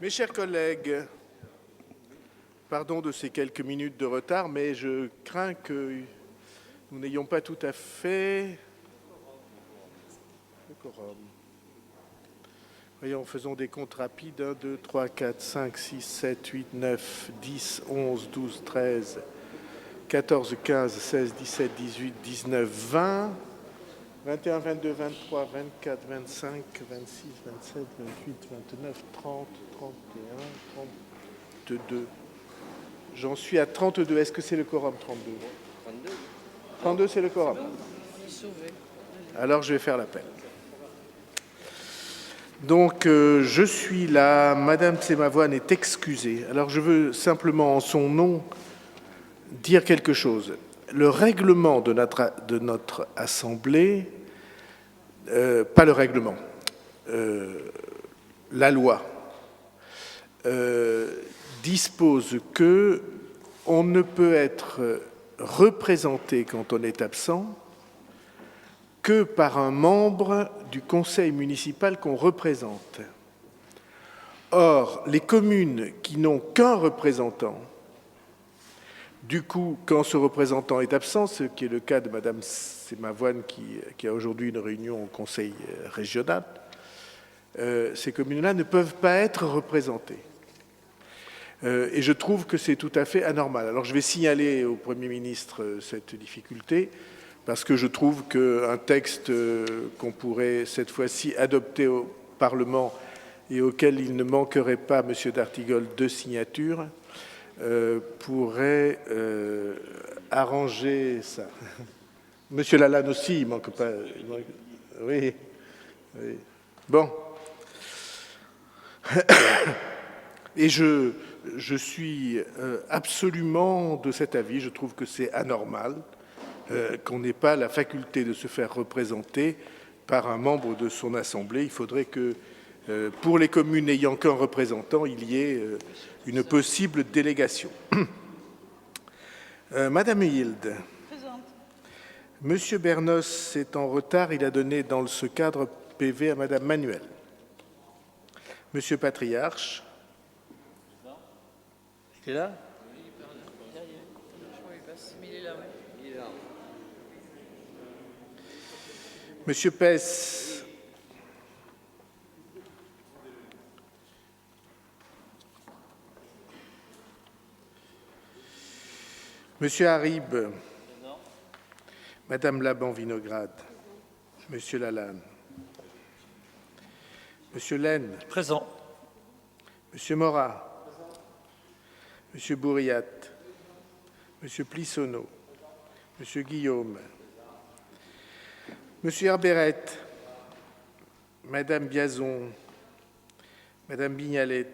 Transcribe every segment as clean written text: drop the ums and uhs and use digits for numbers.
Mes chers collègues, pardon de ces quelques minutes de retard, mais je crains que nous n'ayons pas tout à fait le quorum. Voyons, faisons des comptes rapides. 1, 2, 3, 4, 5, 6, 7, 8, 9, 10, 11, 12, 13, 14, 15, 16, 17, 18, 19, 20, 21, 22, 23, 24, 25, 26, 27, 28, 29, 30, 31, 32. J'en suis à 32. Est-ce que c'est le quorum 32 ? 32. 32, c'est le quorum. Alors je vais faire l'appel. Donc je suis là, Madame Tsemavoine est excusée. Alors je veux simplement en son nom dire quelque chose. Le règlement de notre Assemblée, pas le règlement, la loi, dispose que on ne peut être représenté quand on est absent que par un membre du conseil municipal qu'on représente. Or, les communes qui n'ont qu'un représentant, du coup, quand ce représentant est absent, ce qui est le cas de Madame Tsemavoine qui a aujourd'hui une réunion au conseil régional, ces communes-là ne peuvent pas être représentées. Et je trouve que c'est tout à fait anormal. Alors je vais signaler au Premier ministre cette difficulté, parce que je trouve qu'un texte qu'on pourrait cette fois-ci adopter au Parlement et auquel il ne manquerait pas, Monsieur d'Artigol, 2 signatures, pourrait arranger ça. Monsieur Lalanne aussi, il ne manque pas. Oui, oui. Bon. Et je suis absolument de cet avis. Je trouve que c'est anormal qu'on n'ait pas la faculté de se faire représenter par un membre de son assemblée. Il faudrait que, pour les communes n'ayant qu'un représentant, il y ait une possible délégation. Madame Hilde. Présente. Monsieur Bernos est en retard. Il a donné dans ce cadre PV à Madame Manuel. Monsieur Patriarche. Il est là ? Monsieur Pess. Monsieur Harib. Madame Laban-Vinograd. Monsieur Lalanne. Monsieur Laine. Présent. Monsieur Morat. Monsieur Bourriat. Monsieur Plissonneau. Monsieur Guillaume. Monsieur Herberet. Madame Biazon. Madame Bignalet.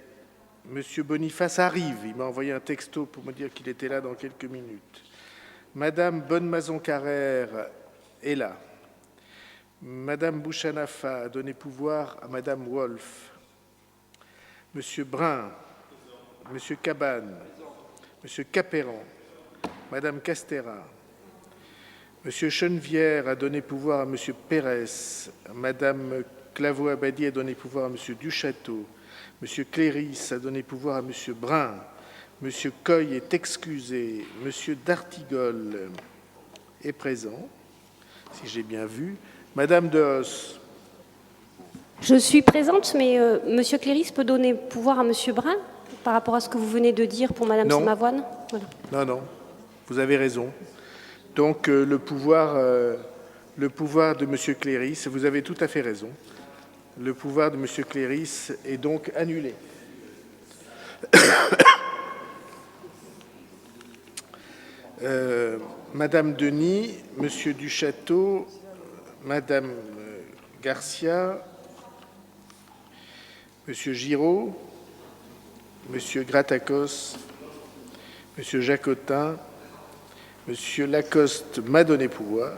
Monsieur Boniface arrive. Il m'a envoyé un texto pour me dire qu'il était là dans quelques minutes. Madame Bonne-Mazon-Carrère est là. Madame Bouchanafa a donné pouvoir à Madame Wolf. Monsieur Brun. Monsieur Cabane. Monsieur Capéran. Madame Castera. Monsieur Chenevière a donné pouvoir à Monsieur Pérez. Madame Claveau-Abadi a donné pouvoir à Monsieur Duchâteau. Monsieur Cléris a donné pouvoir à Monsieur Brun. Monsieur Coy est excusé. Monsieur d'Artigol est présent, si j'ai bien vu. Madame Dehos. Je suis présente, mais Monsieur Cléris peut donner pouvoir à Monsieur Brun par rapport à ce que vous venez de dire pour Madame Tsemavoine. Voilà. Non, vous avez raison. Donc le pouvoir de Monsieur Cléris, vous avez tout à fait raison. Le pouvoir de Monsieur Cléris est donc annulé. Madame Denis, Monsieur Duchâteau, Madame Garcia, Monsieur Giraud, Monsieur Gratacos, Monsieur Jacotin, Monsieur Lacoste m'a donné pouvoir,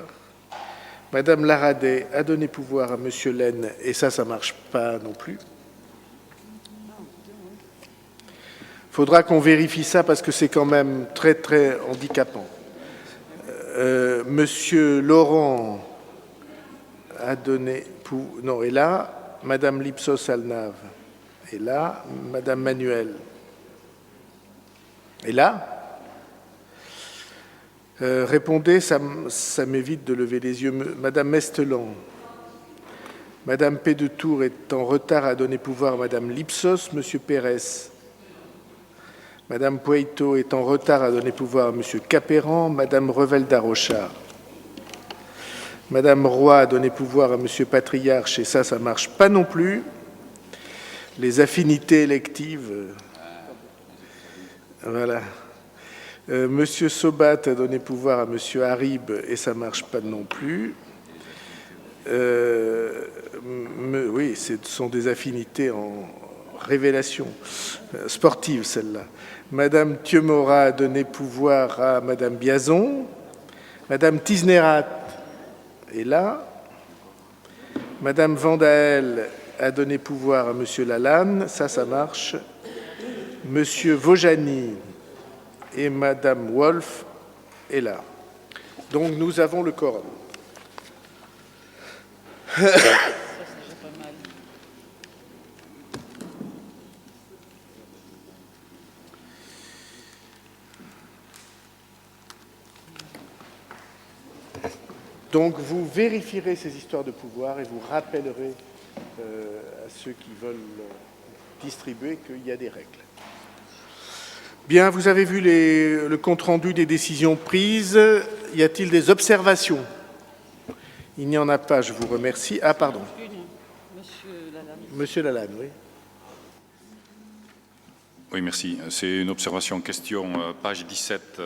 Madame Laradet a donné pouvoir à Monsieur Laine, et ça ne marche pas non plus. Il faudra qu'on vérifie ça parce que c'est quand même très, très handicapant. Monsieur Laurent a donné... est là. Madame Lipsos-Alnave est là. Madame Manuel est là. Répondez, ça m'évite de lever les yeux. Madame Mestelan. Madame Pédetour est en retard à donner pouvoir à Madame Lipsos. Monsieur Pérez. Madame Poito est en retard à donner pouvoir à Monsieur Capéran. Madame Revel-Darochard. Madame Roy a donné pouvoir à Monsieur Patriarche, et ça ne marche pas non plus. Les affinités électives. Voilà. Monsieur Sobat a donné pouvoir à Monsieur Harib, et ça ne marche pas non plus. Oui, ce sont des affinités en révélation sportive, celle-là. Madame Thieu-Morat a donné pouvoir à Madame Biazon. Madame Tisnerat est là. Madame Vandael a donné pouvoir à Monsieur Lalanne. Ça marche. Monsieur Vojani et Madame Wolf est là. Donc nous avons le quorum. Donc vous vérifierez ces histoires de pouvoir et vous rappellerez à ceux qui veulent distribuer qu'il y a des règles. Bien, vous avez vu le compte-rendu des décisions prises. Y a-t-il des observations? Il n'y en a pas, je vous remercie. Ah, pardon. Monsieur Lalanne, oui. Oui, merci. C'est une observation question, page 17,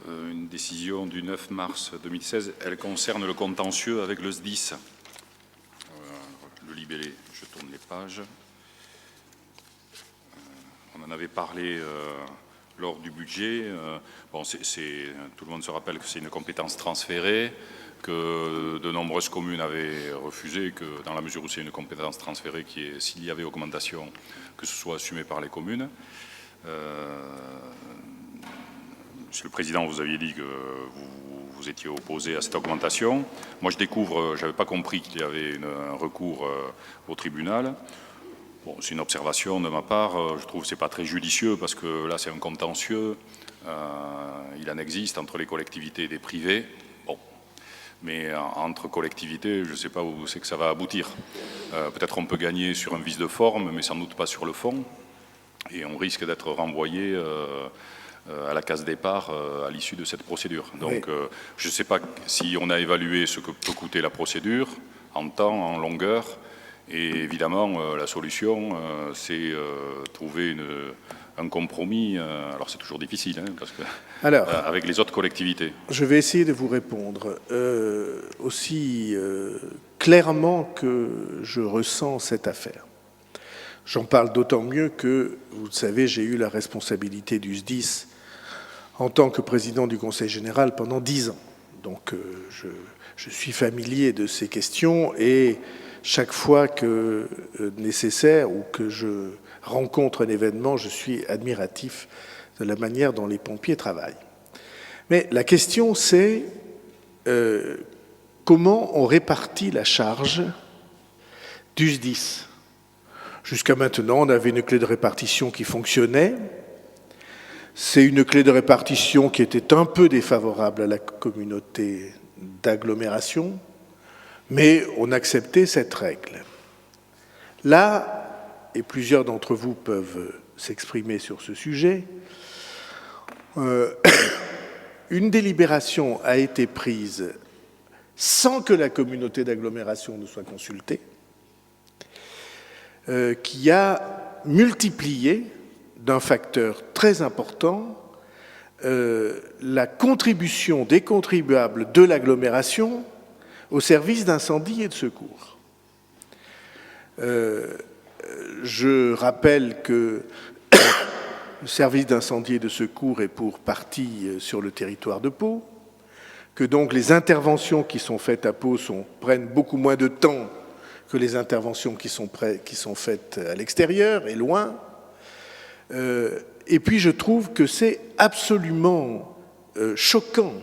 une décision du 9 mars 2016. Elle concerne le contentieux avec le SDIS. Le libellé, je tourne les pages. On en avait parlé lors du budget. Bon, tout le monde se rappelle que c'est une compétence transférée, que de nombreuses communes avaient refusé, que dans la mesure où c'est une compétence transférée, s'il y avait augmentation, que ce soit assumé par les communes. Monsieur le Président, vous aviez dit que vous étiez opposé à cette augmentation. Moi, je découvre, je n'avais pas compris qu'il y avait un recours au tribunal. Bon, c'est une observation de ma part. Je trouve que ce n'est pas très judicieux parce que là, c'est un contentieux. Il en existe entre les collectivités et les privés. Bon. Mais entre collectivités, je ne sais pas où c'est que ça va aboutir. Peut-être on peut gagner sur un vice de forme, mais sans doute pas sur le fond. Et on risque d'être renvoyé à la case départ à l'issue de cette procédure. Donc, oui. Je ne sais pas si on a évalué ce que peut coûter la procédure en temps, en longueur. Et évidemment, la solution, c'est trouver un compromis. Alors, c'est toujours difficile, hein, parce que avec les autres collectivités. Je vais essayer de vous répondre aussi clairement que je ressens cette affaire. J'en parle d'autant mieux que, vous le savez, j'ai eu la responsabilité du SDIS en tant que président du Conseil général pendant 10 ans. Donc, je suis familier de ces questions et chaque fois que nécessaire ou que je rencontre un événement, je suis admiratif de la manière dont les pompiers travaillent. Mais la question, c'est comment on répartit la charge du SDIS. Jusqu'à maintenant, on avait une clé de répartition qui fonctionnait. C'est une clé de répartition qui était un peu défavorable à la communauté d'agglomération, mais on acceptait cette règle. Là, et plusieurs d'entre vous peuvent s'exprimer sur ce sujet, une délibération a été prise sans que la communauté d'agglomération ne soit consultée, qui a multiplié d'un facteur très important la contribution des contribuables de l'agglomération au service d'incendie et de secours. Je rappelle que le service d'incendie et de secours est pour partie sur le territoire de Pau, que donc les interventions qui sont faites à Pau prennent beaucoup moins de temps que les interventions qui sont faites à l'extérieur et loin. Et puis je trouve que c'est absolument choquant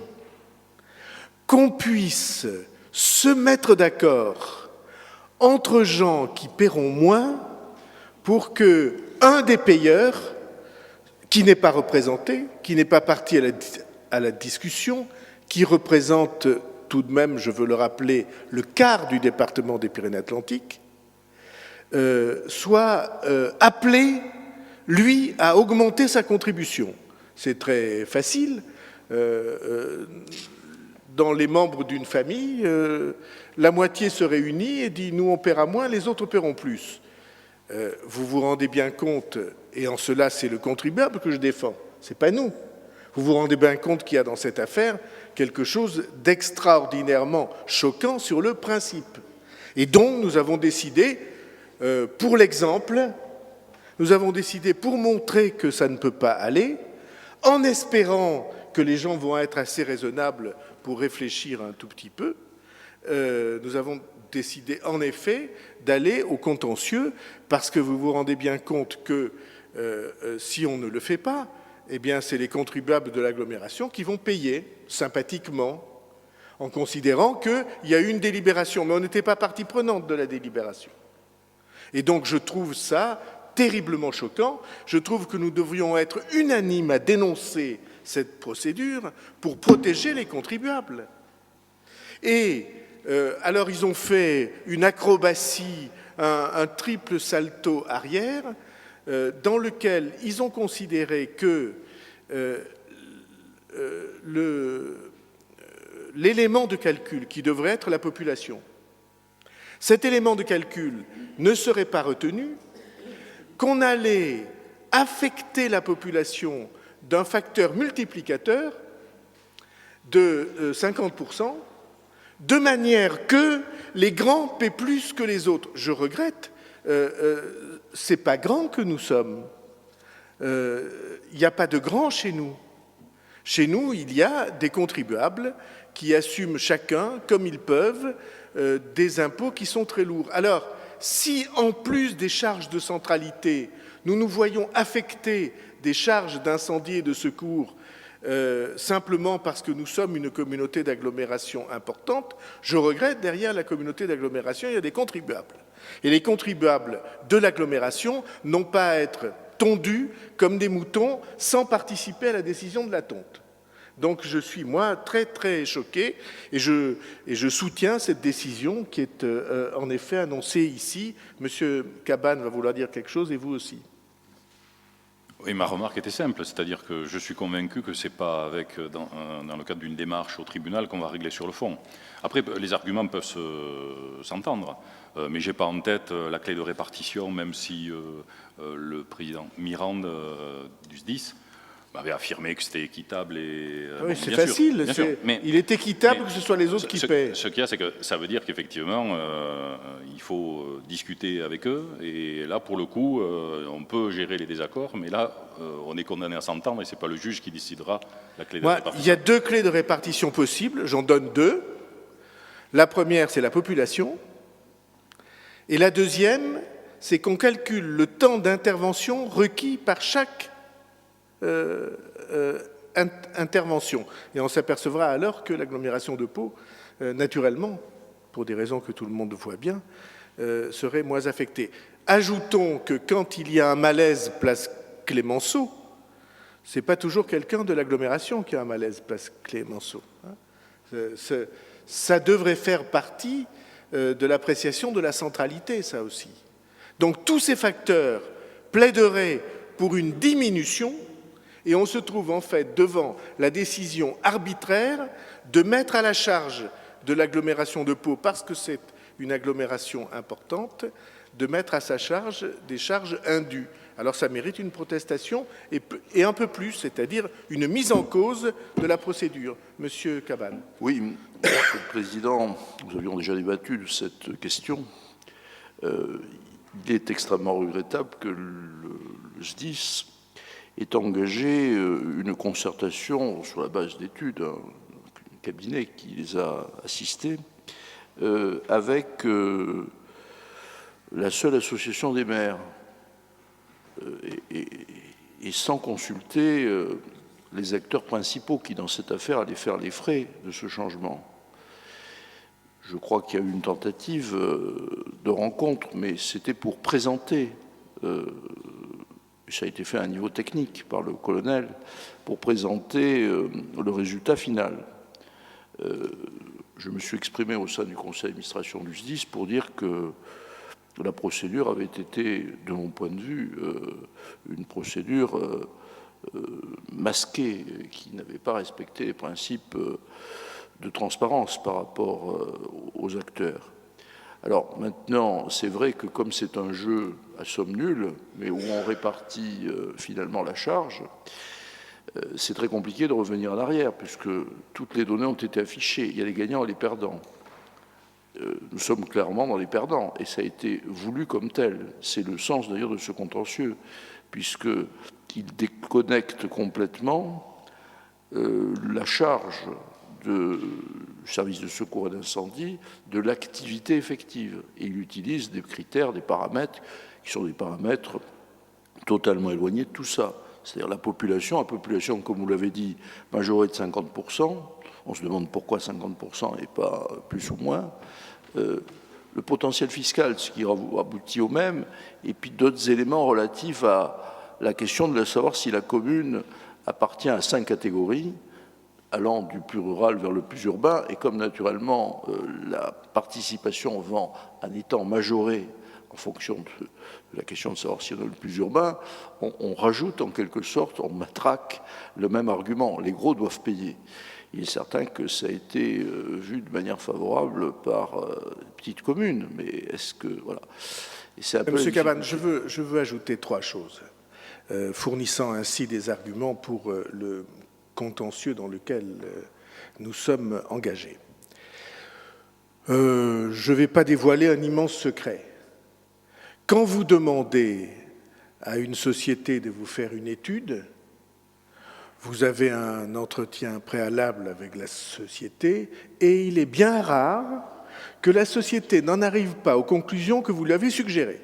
qu'on puisse se mettre d'accord entre gens qui paieront moins pour qu'un des payeurs, qui n'est pas représenté, qui n'est pas parti à la discussion, qui représente tout de même, je veux le rappeler, le quart du département des Pyrénées-Atlantiques, soit appelé, lui, à augmenter sa contribution. C'est très facile. Dans les membres d'une famille, la moitié se réunit et dit « nous on paiera moins, les autres paieront plus ». Vous vous rendez bien compte, et en cela c'est le contribuable que je défends, c'est pas nous. Vous vous rendez bien compte qu'il y a dans cette affaire quelque chose d'extraordinairement choquant sur le principe. Et donc nous avons décidé, pour l'exemple, nous avons décidé pour montrer que ça ne peut pas aller, en espérant que les gens vont être assez raisonnables pour réfléchir un tout petit peu, nous avons décidé en effet d'aller au contentieux parce que vous vous rendez bien compte que si on ne le fait pas, eh bien c'est les contribuables de l'agglomération qui vont payer sympathiquement en considérant qu'il y a eu une délibération, mais on n'était pas partie prenante de la délibération. Et donc je trouve ça terriblement choquant. Je trouve que nous devrions être unanimes à dénoncer cette procédure pour protéger les contribuables. Et alors ils ont fait une acrobatie, un triple salto arrière, dans lequel ils ont considéré que l'élément de calcul qui devrait être la population, cet élément de calcul ne serait pas retenu, qu'on allait affecter la population d'un facteur multiplicateur de 50%, de manière que les grands paient plus que les autres. Je regrette, c'est pas grand que nous sommes. Il n'y a pas de grands chez nous. Chez nous, il y a des contribuables qui assument chacun, comme ils peuvent, des impôts qui sont très lourds. Alors, si en plus des charges de centralité, nous nous voyons affecter des charges d'incendie et de secours simplement parce que nous sommes une communauté d'agglomération importante, je regrette, derrière la communauté d'agglomération, il y a des contribuables. Et les contribuables de l'agglomération n'ont pas à être tondus comme des moutons sans participer à la décision de la tonte. Donc je suis, moi, très très choqué et je soutiens cette décision qui est en effet annoncée ici. Monsieur Cabane va vouloir dire quelque chose et vous aussi. Oui, ma remarque était simple, c'est-à-dire que je suis convaincu que ce n'est pas dans le cadre d'une démarche au tribunal qu'on va régler sur le fond. Après, les arguments peuvent s'entendre, mais je n'ai pas en tête la clé de répartition, même si le président Mirande du SDIS m'avait affirmé que c'était équitable. Et, oui, c'est facile. Il est équitable que ce soit les autres qui paient. Ce qu'il y a, c'est que ça veut dire qu'effectivement, il faut discuter avec eux. Et là, pour le coup, on peut gérer les désaccords, mais là, on est condamné à s'entendre et ce n'est pas le juge qui décidera la clé de répartition. Il y a deux clés de répartition possibles, j'en donne deux. La première, c'est la population. Et la deuxième, c'est qu'on calcule le temps d'intervention requis par chaque intervention. Et on s'apercevra alors que l'agglomération de Pau, naturellement, pour des raisons que tout le monde voit bien, serait moins affectée. Ajoutons que quand il y a un malaise place Clémenceau, ce n'est pas toujours quelqu'un de l'agglomération qui a un malaise place Clémenceau. Ça devrait faire partie de l'appréciation de la centralité, ça aussi. Donc tous ces facteurs plaideraient pour une diminution. Et on se trouve en fait devant la décision arbitraire de mettre à la charge de l'agglomération de Pau, parce que c'est une agglomération importante, de mettre à sa charge des charges indues. Alors ça mérite une protestation et un peu plus, c'est-à-dire une mise en cause de la procédure. Monsieur Cabane. Oui, Monsieur le Président, nous avions déjà débattu de cette question. Il est extrêmement regrettable que le SDIS ait engagé une concertation sur la base d'études, un cabinet qui les a assistés, avec la seule association des maires, et sans consulter les acteurs principaux qui, dans cette affaire, allaient faire les frais de ce changement. Je crois qu'il y a eu une tentative de rencontre, mais c'était pour présenter ça a été fait à un niveau technique par le colonel, pour présenter le résultat final. Je me suis exprimé au sein du conseil d'administration du SDIS pour dire que la procédure avait été, de mon point de vue, une procédure masquée, qui n'avait pas respecté les principes de transparence par rapport aux acteurs. Alors maintenant, c'est vrai que comme c'est un jeu à somme nulle, mais où on répartit finalement la charge, c'est très compliqué de revenir en arrière, puisque toutes les données ont été affichées. Il y a les gagnants et les perdants. Nous sommes clairement dans les perdants, et ça a été voulu comme tel. C'est le sens d'ailleurs de ce contentieux, puisqu'il déconnecte complètement la charge du service de secours et d'incendie de l'activité effective. Et il utilise des critères, des paramètres, qui sont des paramètres totalement éloignés de tout ça. C'est-à-dire la population, comme vous l'avez dit, majorée de 50%, on se demande pourquoi 50% et pas plus ou moins, le potentiel fiscal, ce qui aboutit au même, et puis d'autres éléments relatifs à la question de savoir si la commune appartient à 5 catégories, allant du plus rural vers le plus urbain, et comme naturellement la participation vend en étant majorée en fonction de la question de savoir si on est le plus urbain, on rajoute en quelque sorte, on matraque le même argument, les gros doivent payer. Il est certain que ça a été vu de manière favorable par les petites communes, mais est-ce que... Voilà. Et c'est un peu Monsieur Cabannes, je veux ajouter 3 choses, fournissant ainsi des arguments pour le contentieux dans lequel nous sommes engagés. Je ne vais pas dévoiler un immense secret. Quand vous demandez à une société de vous faire une étude, vous avez un entretien préalable avec la société et il est bien rare que la société n'en arrive pas aux conclusions que vous lui avez suggérées.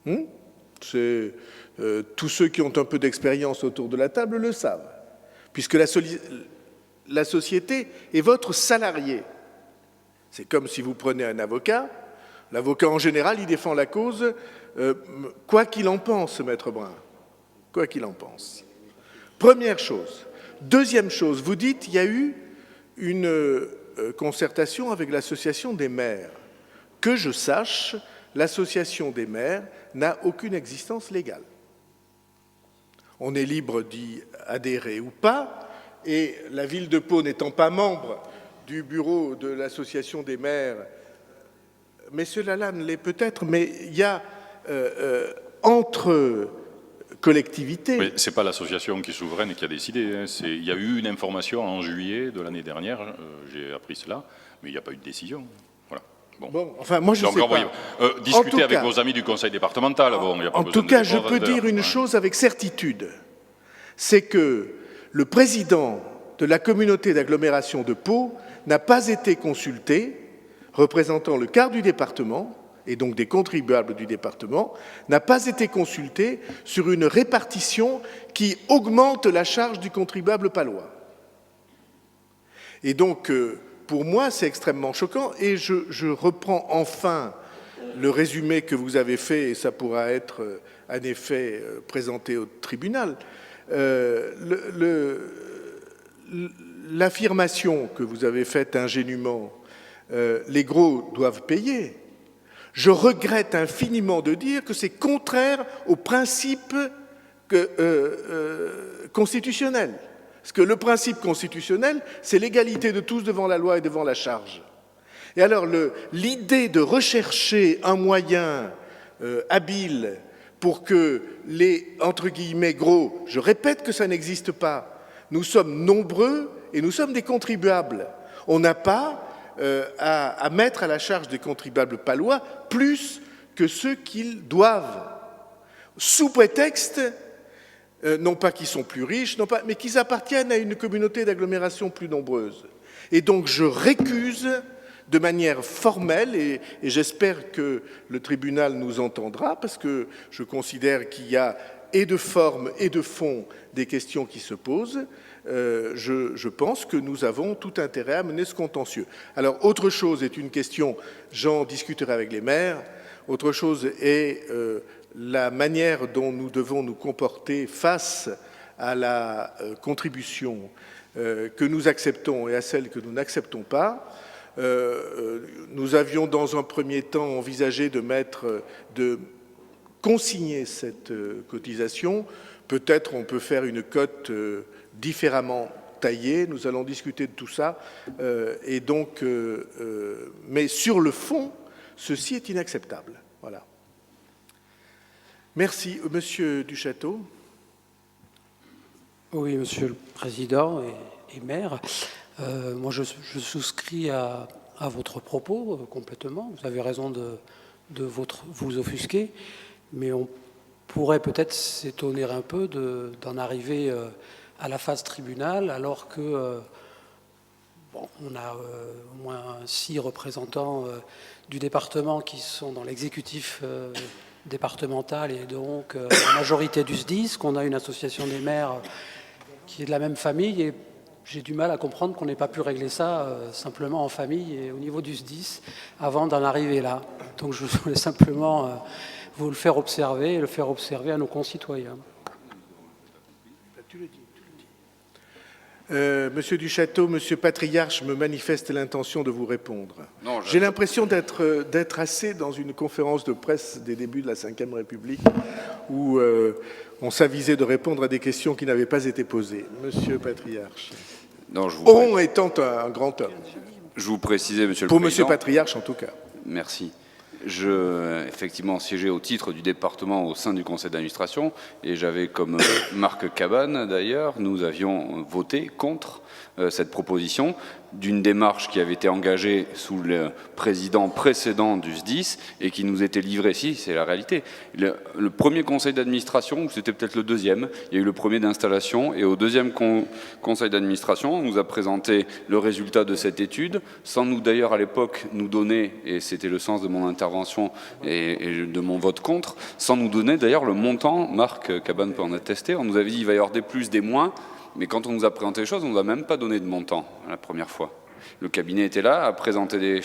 Tous ceux qui ont un peu d'expérience autour de la table le savent, puisque la société est votre salarié. C'est comme si vous prenez un avocat. L'avocat, en général, il défend la cause, quoi qu'il en pense, Maître Brun. Quoi qu'il en pense. Première chose. Deuxième chose, vous dites qu'il y a eu une concertation avec l'association des maires. Que je sache, l'association des maires n'a aucune existence légale. On est libre d'y adhérer ou pas, et la ville de Pau n'étant pas membre du bureau de l'association des maires, Monsieur Lalanne l'est peut-être, mais il y a entre collectivités... Mais ce n'est pas l'association qui est souveraine et qui a décidé. Hein. Il y a eu une information en juillet de l'année dernière, j'ai appris cela, mais il n'y a pas eu de décision. Voilà. Bon, enfin, moi je ne sais pas. Discutez avec vos amis du conseil départemental. En tout cas, je peux dire une chose avec certitude, c'est que le président de la communauté d'agglomération de Pau n'a pas été consulté, représentant le quart du département, et donc des contribuables du département, n'a pas été consulté sur une répartition qui augmente la charge du contribuable palois. Et donc, pour moi, c'est extrêmement choquant, et je reprends enfin le résumé que vous avez fait, et ça pourra être en effet présenté au tribunal. L'affirmation que vous avez faite ingénument, les gros doivent payer. Je regrette infiniment de dire que c'est contraire aux principes constitutionnels. Parce que le principe constitutionnel, c'est l'égalité de tous devant la loi et devant la charge. Et alors, l'idée de rechercher un moyen habile pour que les, entre guillemets, gros, je répète que ça n'existe pas, nous sommes nombreux et nous sommes des contribuables. On n'a pas à mettre à la charge des contribuables palois plus que ceux qu'ils doivent, sous prétexte, non pas qu'ils sont plus riches, non pas, mais qu'ils appartiennent à une communauté d'agglomération plus nombreuse. Et donc je récuse de manière formelle, et j'espère que le tribunal nous entendra, parce que je considère qu'il y a et de forme et de fond des questions qui se posent, je pense que nous avons tout intérêt à mener ce contentieux. Alors, autre chose est une question, j'en discuterai avec les maires, Autre chose est la manière dont nous devons nous comporter face à la contribution que nous acceptons et à celle que nous n'acceptons pas. Nous avions dans un premier temps envisagé de consigner cette cotisation. Peut-être on peut faire une cote différemment taillée. Nous allons discuter de tout ça. Mais sur le fond, ceci est inacceptable. Voilà. Merci. Monsieur Duchâteau. Oui, Monsieur le Président et maire. Moi, je souscris à votre propos complètement. Vous avez raison de vous offusquer, mais on pourrait peut-être s'étonner un peu d'en arriver à la phase tribunal, alors que on a au moins 6 représentants du département qui sont dans l'exécutif départemental et donc la majorité du SDIS, qu'on a une association des maires qui est de la même famille, et j'ai du mal à comprendre qu'on n'ait pas pu régler ça simplement en famille et au niveau du SDIS avant d'en arriver là. Donc je voulais simplement vous le faire observer et le faire observer à nos concitoyens. Monsieur Duchâteau, Monsieur Patriarche me manifeste l'intention de vous répondre. J'ai l'impression d'être assez dans une conférence de presse des débuts de la Ve République où on s'avisait de répondre à des questions qui n'avaient pas été posées. Monsieur Patriarche. On étant un grand homme. Je vous précisais, Monsieur le Président. Pour Monsieur Patriarche, en tout cas. Merci. Effectivement, siégé au titre du département au sein du conseil d'administration, et j'avais comme Marc Cabane, d'ailleurs, nous avions voté contre cette proposition d'une démarche qui avait été engagée sous le président précédent du SDIS et qui nous était livrée. Si, c'est la réalité. Le premier conseil d'administration, ou c'était peut-être le deuxième, il y a eu le premier d'installation, et au deuxième conseil d'administration, on nous a présenté le résultat de cette étude, sans nous d'ailleurs à l'époque nous donner, et c'était le sens de mon intervention et de mon vote contre, sans nous donner d'ailleurs le montant. Marc Cabane peut en attester. On nous avait dit il va y avoir des plus, des moins. Mais quand on nous a présenté les choses, on ne nous a même pas donné de montant la première fois. Le cabinet était là, a présenté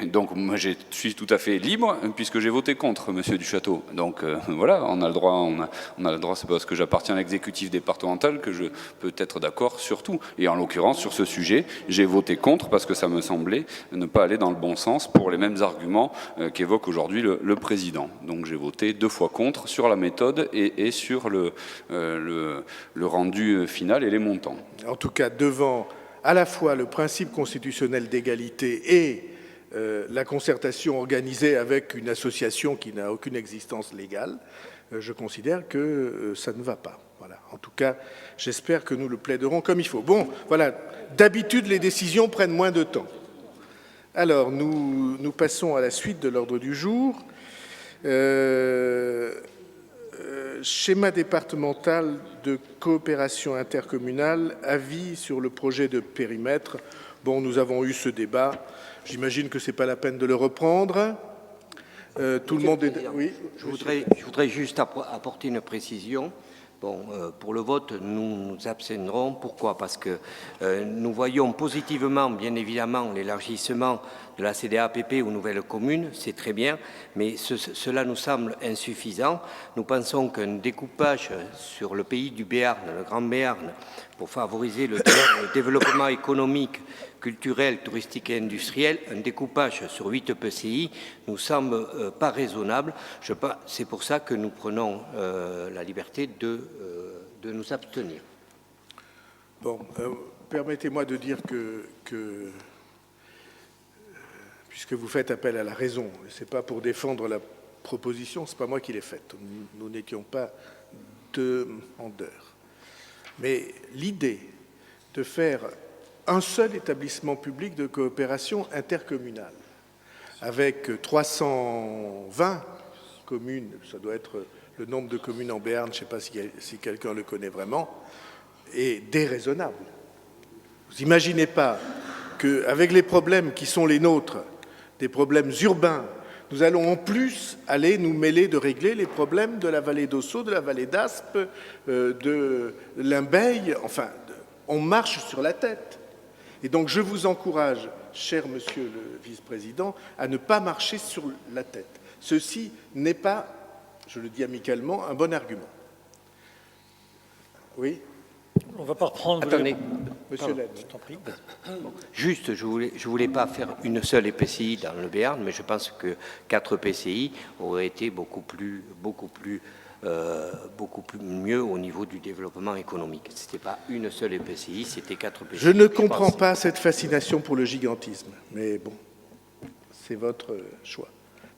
donc moi je suis tout à fait libre puisque j'ai voté contre, Monsieur Duchâteau. Donc voilà, on a le droit, c'est parce que j'appartiens à l'exécutif départemental que je peux être d'accord sur tout. Et en l'occurrence, sur ce sujet, j'ai voté contre parce que ça me semblait ne pas aller dans le bon sens pour les mêmes arguments qu'évoque aujourd'hui le président. Donc j'ai voté 2 fois contre sur la méthode et sur le rendu final et les montants. En tout cas, devant à la fois le principe constitutionnel d'égalité et la concertation organisée avec une association qui n'a aucune existence légale, je considère que ça ne va pas. Voilà. En tout cas, j'espère que nous le plaiderons comme il faut. Bon, voilà, d'habitude, les décisions prennent moins de temps. Alors, nous passons à la suite de l'ordre du jour. Schéma départemental de coopération intercommunale, avis sur le projet de périmètre. Bon, nous avons eu ce débat. J'imagine que ce n'est pas la peine de le reprendre. Tout le monde est... Oui. Je voudrais juste apporter une précision. Bon, pour le vote, nous nous abstiendrons. Pourquoi? Parce que nous voyons positivement, bien évidemment, l'élargissement de la CDAPP aux nouvelles communes, c'est très bien, mais cela nous semble insuffisant. Nous pensons qu'un découpage sur le pays du Béarn, le Grand Béarn, pour favoriser le développement économique, culturel, touristique et industriel, un découpage sur 8 EPCI nous semble pas raisonnable. C'est pour ça que nous prenons la liberté de nous abstenir. Bon, permettez-moi de dire que puisque vous faites appel à la raison, ce n'est pas pour défendre la proposition, ce n'est pas moi qui l'ai faite. Nous n'étions pas demandeurs. Mais l'idée de faire un seul établissement public de coopération intercommunale, avec 320 communes, ça doit être le nombre de communes en Béarn, je ne sais pas si quelqu'un le connaît vraiment, est déraisonnable. Vous n'imaginez pas qu'avec les problèmes qui sont les nôtres, des problèmes urbains, nous allons en plus aller nous mêler de régler les problèmes de la vallée d'Ossau, de la vallée d'Aspe, de Limbeil, enfin, on marche sur la tête. Et donc je vous encourage cher Monsieur le Vice-président, à ne pas marcher sur la tête. Ceci n'est pas, je le dis amicalement, un bon argument. Oui. On ne va pas reprendre... Attendez. Monsieur Laine. Je t'en prie. Juste, je voulais pas faire une seule EPCI dans le Béarn, mais je pense que 4 EPCI auraient été beaucoup plus mieux au niveau du développement économique. Ce n'était pas une seule EPCI, c'était 4 EPCI. Je ne comprends pas cette fascination pour le gigantisme, mais bon, c'est votre choix.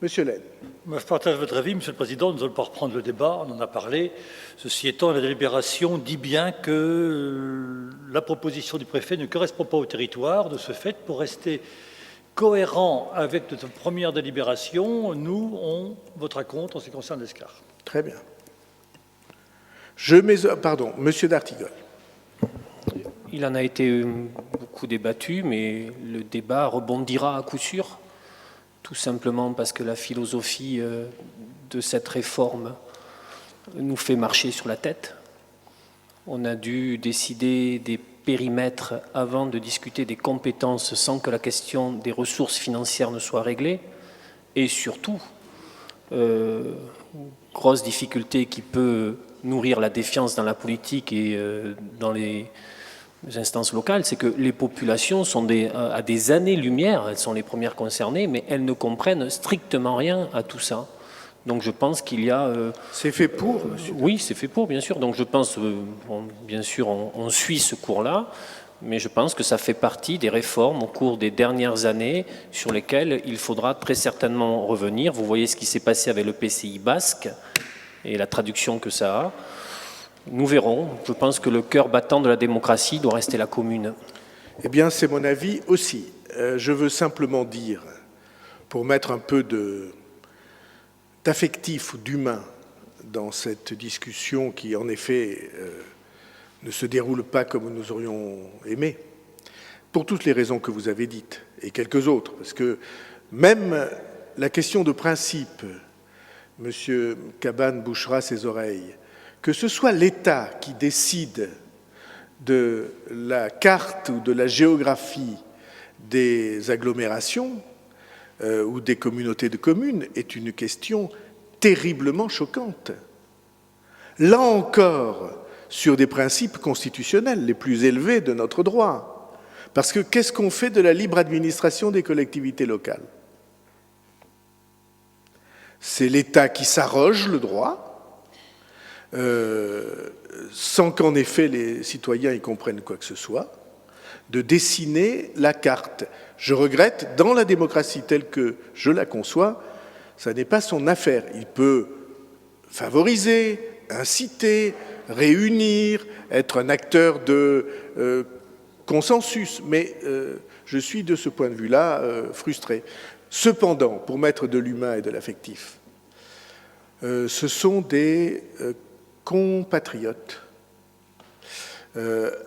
Monsieur Laine. Moi, je partage votre avis, Monsieur le Président. Nous allons pas reprendre le débat, on en a parlé. Ceci étant, la délibération dit bien que la proposition du préfet ne correspond pas au territoire. De ce fait, pour rester cohérent avec notre première délibération, nous, on votera contre en ce qui concerne l'ESCAR. Très bien. Pardon, Monsieur d'Artigol. Il en a été beaucoup débattu, mais le débat rebondira à coup sûr, tout simplement parce que la philosophie de cette réforme nous fait marcher sur la tête. On a dû décider des périmètres avant de discuter des compétences sans que la question des ressources financières ne soit réglée. Et surtout, grosse difficulté qui peut nourrir la défiance dans la politique et dans les instances locales, c'est que les populations sont à des années-lumière, elles sont les premières concernées, mais elles ne comprennent strictement rien à tout ça. Donc je pense qu'il y a... c'est fait pour, monsieur. Oui, c'est fait pour, bien sûr. Donc je pense, bien sûr, on suit ce cours-là, mais je pense que ça fait partie des réformes au cours des dernières années sur lesquelles il faudra très certainement revenir. Vous voyez ce qui s'est passé avec le PCI basque et la traduction que ça a. Nous verrons. Je pense que le cœur battant de la démocratie doit rester la commune. Eh bien, c'est mon avis aussi. Je veux simplement dire, pour mettre un peu d'affectif ou d'humain dans cette discussion qui, en effet, ne se déroule pas comme nous aurions aimé, pour toutes les raisons que vous avez dites, et quelques autres, parce que même la question de principe, M. Cabannes bouchera ses oreilles, que ce soit l'État qui décide de la carte ou de la géographie des agglomérations ou des communautés de communes est une question terriblement choquante. Là encore, sur des principes constitutionnels les plus élevés de notre droit. Parce que qu'est-ce qu'on fait de la libre administration des collectivités locales? C'est l'État qui s'arroge le droit, sans qu'en effet les citoyens y comprennent quoi que ce soit, de dessiner la carte. Je regrette, dans la démocratie telle que je la conçois, ça n'est pas son affaire. Il peut favoriser, inciter, réunir, être un acteur de consensus, mais je suis de ce point de vue-là frustré. Cependant, pour mettre de l'humain et de l'affectif, ce sont des compatriotes,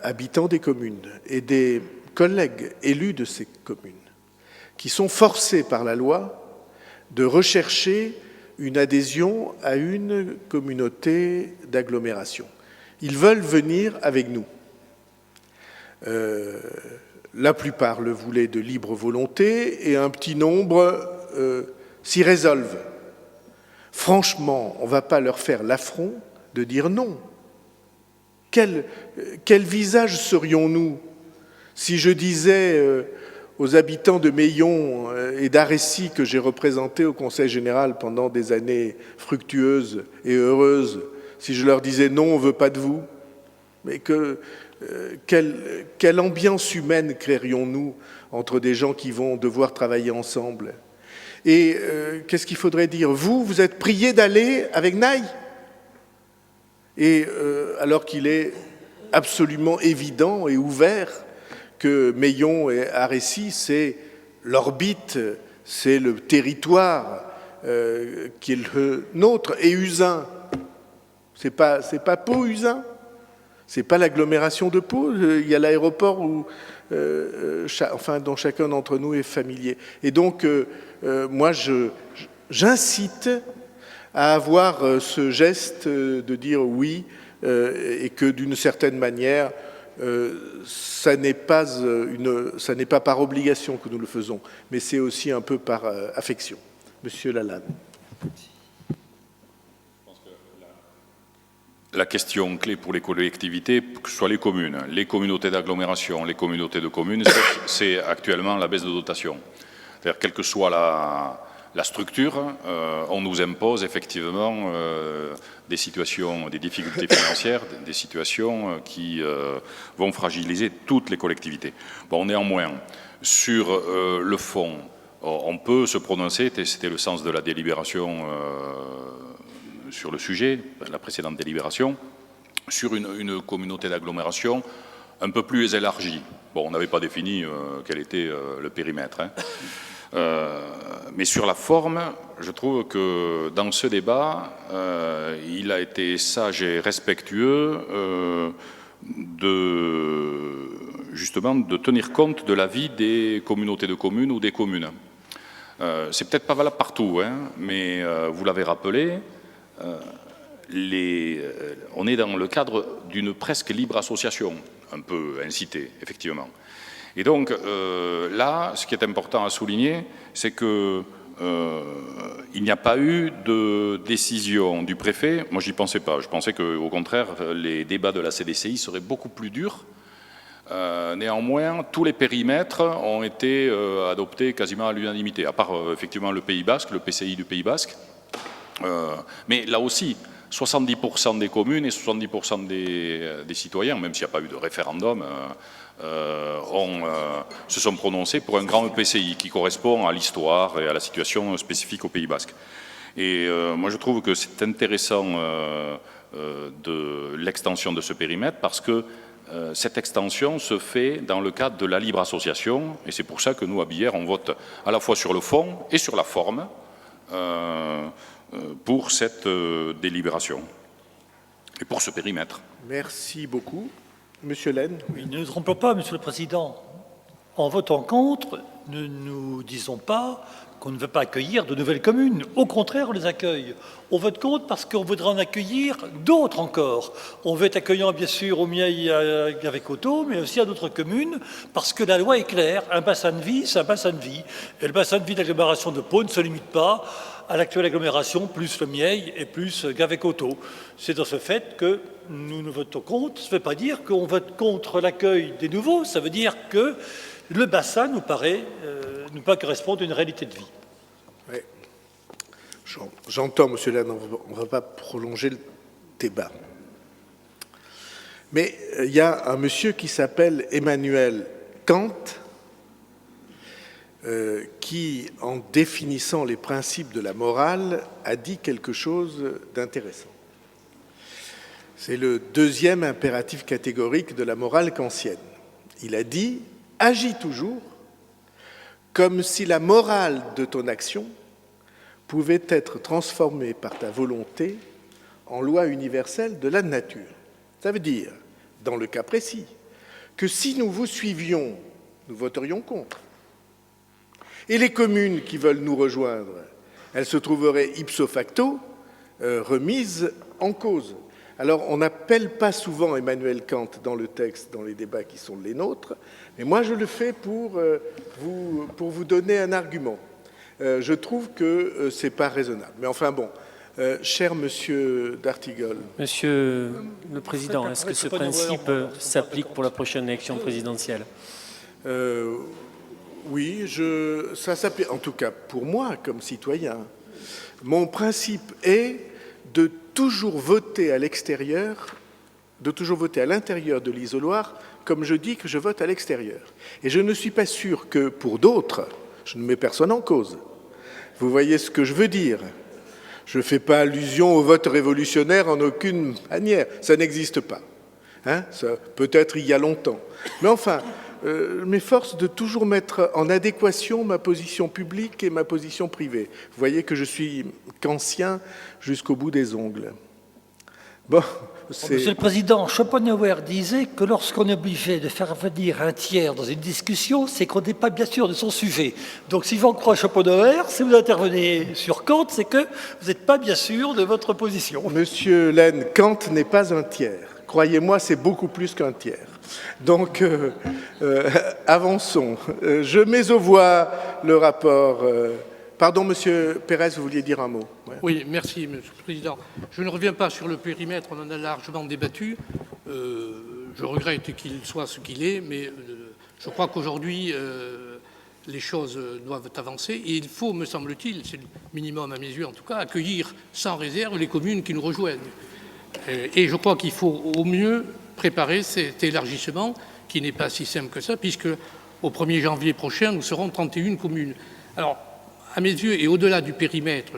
habitants des communes et des collègues élus de ces communes qui sont forcés par la loi de rechercher une adhésion à une communauté d'agglomération. Ils veulent venir avec nous. La plupart le voulaient de libre volonté et un petit nombre s'y résolvent. Franchement, on ne va pas leur faire l'affront de dire non. Quel visage serions-nous si je disais aux habitants de Meillon et d'Arécy que j'ai représentés au Conseil général pendant des années fructueuses et heureuses, si je leur disais non, on ne veut pas de vous, mais quelle ambiance humaine créerions-nous entre des gens qui vont devoir travailler ensemble? Et qu'est-ce qu'il faudrait dire? Vous êtes priés d'aller avec Naï? Et alors qu'il est absolument évident et ouvert que Meillon et Arécy, c'est l'orbite, c'est le territoire qui est le nôtre. Et Uzun, c'est pas Pau, Uzun? C'est pas l'agglomération de Pau? Il y a l'aéroport où, dont chacun d'entre nous est familier. Et donc, moi, j'incite à avoir ce geste de dire oui, et que d'une certaine manière, ça n'est pas par obligation que nous le faisons, mais c'est aussi un peu par affection. Monsieur Lalanne. La question clé pour les collectivités, que ce soit les communes, les communautés d'agglomération, les communautés de communes, c'est actuellement la baisse de dotation. C'est-à-dire, quelle que soit la structure, on nous impose effectivement des situations, des difficultés financières, des situations qui vont fragiliser toutes les collectivités. Bon, néanmoins, sur le fond, on peut se prononcer, c'était le sens de la délibération sur le sujet, la précédente délibération, sur une communauté d'agglomération un peu plus élargie. Bon, on n'avait pas défini quel était le périmètre, hein. Mais sur la forme, je trouve que dans ce débat, il a été sage et respectueux justement de tenir compte de l'avis des communautés de communes ou des communes. C'est peut-être pas valable partout, hein, mais vous l'avez rappelé, on est dans le cadre d'une presque libre association, un peu incitée, effectivement. Et donc, là, ce qui est important à souligner, c'est que il n'y a pas eu de décision du préfet. Moi, j'y pensais pas. Je pensais qu'au contraire, les débats de la CDCI seraient beaucoup plus durs. Néanmoins, tous les périmètres ont été adoptés quasiment à l'unanimité, à part effectivement le Pays Basque, le PCI du Pays Basque. Mais là aussi, 70% des communes et 70% des citoyens, même s'il n'y a pas eu de référendum, se sont prononcés pour un grand EPCI qui correspond à l'histoire et à la situation spécifique au Pays Basque. Et moi, je trouve que c'est intéressant de l'extension de ce périmètre parce que cette extension se fait dans le cadre de la libre association et c'est pour ça que nous, à Billère, on vote à la fois sur le fond et sur la forme pour cette délibération et pour ce périmètre. Merci beaucoup. Monsieur Laine. Oui, ne nous trompons pas, Monsieur le Président. En votant contre, ne nous disons pas qu'on ne veut pas accueillir de nouvelles communes. Au contraire, on les accueille. On vote contre parce qu'on voudrait en accueillir d'autres encore. On veut être accueillant, bien sûr, au Miaille avec Auto, mais aussi à d'autres communes, parce que la loi est claire. Un bassin de vie, c'est un bassin de vie. Et le bassin de vie d'agglomération de Pau ne se limite pas à l'actuelle agglomération, plus le Miaille et plus Gavec-Auto. C'est dans ce fait que nous votons contre. Ça ne veut pas dire qu'on vote contre l'accueil des nouveaux, ça veut dire que le bassin nous paraît ne pas correspondre à une réalité de vie. Oui. J'entends, Monsieur Laine, on ne va pas prolonger le débat. Mais il y a un monsieur qui s'appelle Emmanuel Kant, qui, en définissant les principes de la morale, a dit quelque chose d'intéressant. C'est le deuxième impératif catégorique de la morale kantienne. Il a dit « Agis toujours comme si la morale de ton action pouvait être transformée par ta volonté en loi universelle de la nature. » Ça veut dire, dans le cas précis, que si nous vous suivions, nous voterions contre. Et les communes qui veulent nous rejoindre, elles se trouveraient ipso facto remises en cause. Alors, on n'appelle pas souvent Emmanuel Kant dans le texte, dans les débats qui sont les nôtres, mais moi je le fais pour vous donner un argument. Je trouve que ce n'est pas raisonnable. Mais enfin bon, cher Monsieur D'Artigol. Monsieur le Président, est-ce que ce principe s'applique pour la prochaine élection présidentielle? Oui, ça s'applique, en tout cas pour moi comme citoyen. Mon principe est de toujours voter à l'extérieur, de toujours voter à l'intérieur de l'isoloir, comme je dis que je vote à l'extérieur. Et je ne suis pas sûr que pour d'autres, je ne mets personne en cause. Vous voyez ce que je veux dire? Je ne fais pas allusion au vote révolutionnaire en aucune manière. Ça n'existe pas. Hein? Peut-être il y a longtemps. Mais enfin, m'efforce de toujours mettre en adéquation ma position publique et ma position privée. Vous voyez que je suis kantien jusqu'au bout des ongles. Bon, Monsieur le Président, Schopenhauer disait que lorsqu'on est obligé de faire venir un tiers dans une discussion, c'est qu'on n'est pas bien sûr de son sujet. Donc si j'en crois Schopenhauer, si vous intervenez sur Kant, c'est que vous n'êtes pas bien sûr de votre position. Monsieur Laine, Kant n'est pas un tiers. Croyez-moi, c'est beaucoup plus qu'un tiers. Donc, avançons. Je mets aux voix le rapport. Pardon, Monsieur Pérez, vous vouliez dire un mot? Ouais. Oui, merci, Monsieur le Président. Je ne reviens pas sur le périmètre, on en a largement débattu. Je regrette qu'il soit ce qu'il est, mais je crois qu'aujourd'hui, les choses doivent avancer. Et il faut, me semble-t-il, c'est le minimum à mes yeux en tout cas, accueillir sans réserve les communes qui nous rejoignent. Et je crois qu'il faut au mieux préparer cet élargissement, qui n'est pas si simple que ça, puisque au 1er janvier prochain, nous serons 31 communes. Alors, à mes yeux, et au-delà du périmètre,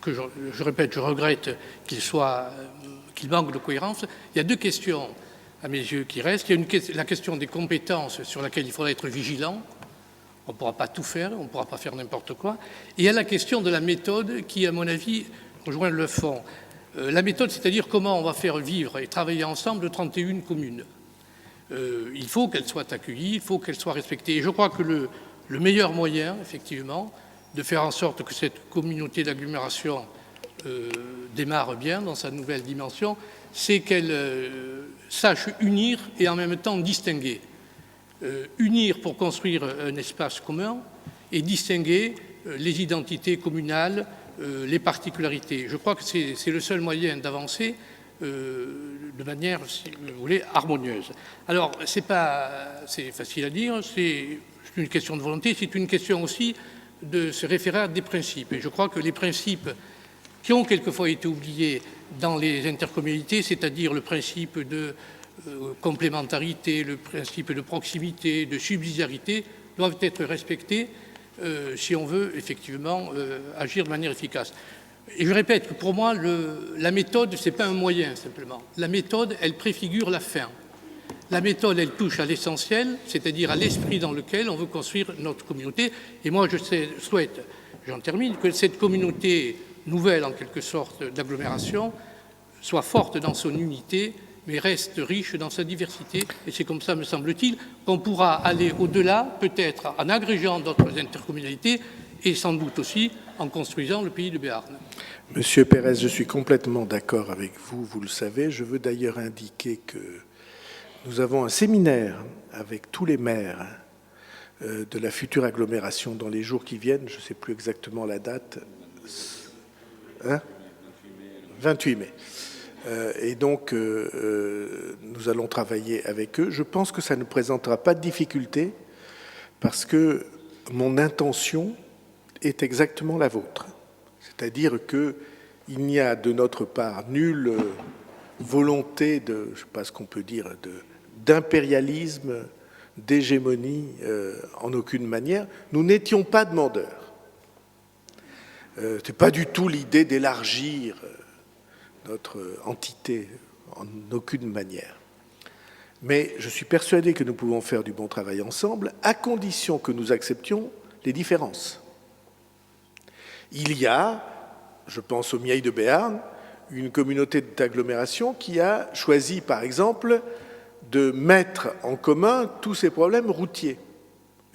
que je répète, je regrette qu'il manque de cohérence, il y a deux questions, à mes yeux, qui restent. Il y a la question des compétences sur laquelle il faudra être vigilant. On ne pourra pas tout faire, on ne pourra pas faire n'importe quoi. Et il y a la question de la méthode qui, à mon avis, rejoint le fond. La méthode, c'est-à-dire comment on va faire vivre et travailler ensemble 31 communes. Il faut qu'elles soient accueillies, il faut qu'elles soient respectées. Et je crois que le meilleur moyen, effectivement, de faire en sorte que cette communauté d'agglomération démarre bien dans sa nouvelle dimension, c'est qu'elle sache unir et en même temps distinguer. Unir pour construire un espace commun et distinguer les identités communales, les particularités. Je crois que c'est le seul moyen d'avancer de manière, si vous voulez, harmonieuse. Alors, c'est facile à dire, c'est une question de volonté, c'est une question aussi de se référer à des principes. Et je crois que les principes qui ont quelquefois été oubliés dans les intercommunalités, c'est-à-dire le principe de complémentarité, le principe de proximité, de subsidiarité, doivent être respectés si on veut effectivement agir de manière efficace. Et je répète que pour moi, la méthode, ce n'est pas un moyen simplement. La méthode, elle préfigure la fin. La méthode, elle touche à l'essentiel, c'est-à-dire à l'esprit dans lequel on veut construire notre communauté. Et moi, je souhaite, j'en termine, que cette communauté nouvelle, en quelque sorte, d'agglomération, soit forte dans son unité, mais reste riche dans sa diversité. Et c'est comme ça, me semble-t-il, qu'on pourra aller au-delà, peut-être en agrégeant d'autres intercommunalités et sans doute aussi en construisant le pays de Béarn. Monsieur Pérez, je suis complètement d'accord avec vous, vous le savez. Je veux d'ailleurs indiquer que nous avons un séminaire avec tous les maires de la future agglomération dans les jours qui viennent. Je ne sais plus exactement la date. 28 mai. Et donc, nous allons travailler avec eux. Je pense que ça ne présentera pas de difficulté parce que mon intention est exactement la vôtre. C'est-à-dire qu'il n'y a de notre part nulle volonté de, je ne sais pas ce qu'on peut dire, d'impérialisme, d'hégémonie en aucune manière. Nous n'étions pas demandeurs. Ce n'est pas du tout l'idée d'élargir notre entité en aucune manière. Mais je suis persuadé que nous pouvons faire du bon travail ensemble à condition que nous acceptions les différences. Il y a, je pense au Miaille de Béarn, une communauté d'agglomération qui a choisi, par exemple, de mettre en commun tous ces problèmes routiers.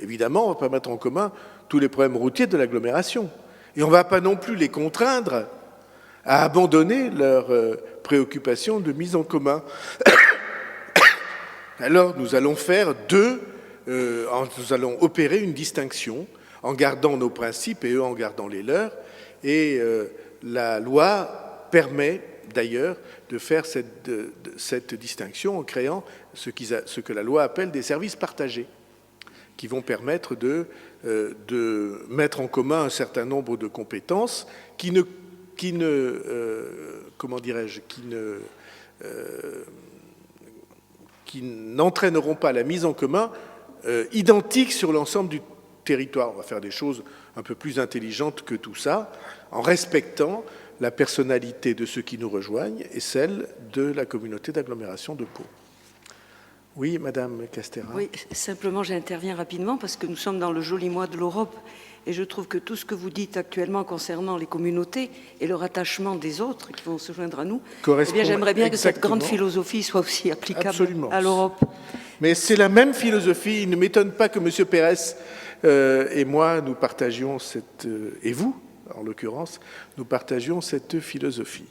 Évidemment, on ne va pas mettre en commun tous les problèmes routiers de l'agglomération. Et on ne va pas non plus les contraindre à abandonner leurs préoccupations de mise en commun. Alors, nous allons faire nous allons opérer une distinction en gardant nos principes et eux en gardant les leurs. Et la loi permet d'ailleurs de faire cette distinction en créant ce que la loi appelle des services partagés, qui vont permettre de mettre en commun un certain nombre de compétences qui n'entraîneront pas la mise en commun identique sur l'ensemble du territoire. On va faire des choses un peu plus intelligentes que tout ça, en respectant la personnalité de ceux qui nous rejoignent et celle de la communauté d'agglomération de Pau. Oui, Madame Castéra. Oui, simplement j'interviens rapidement parce que nous sommes dans le joli mois de l'Europe et je trouve que tout ce que vous dites actuellement concernant les communautés et le rattachement des autres qui vont se joindre à nous, eh bien, j'aimerais bien que cette grande philosophie soit aussi applicable à l'Europe. Mais c'est la même philosophie. Il ne m'étonne pas que M. Pérez et moi, nous partagions et vous, en l'occurrence, nous partagions cette philosophie.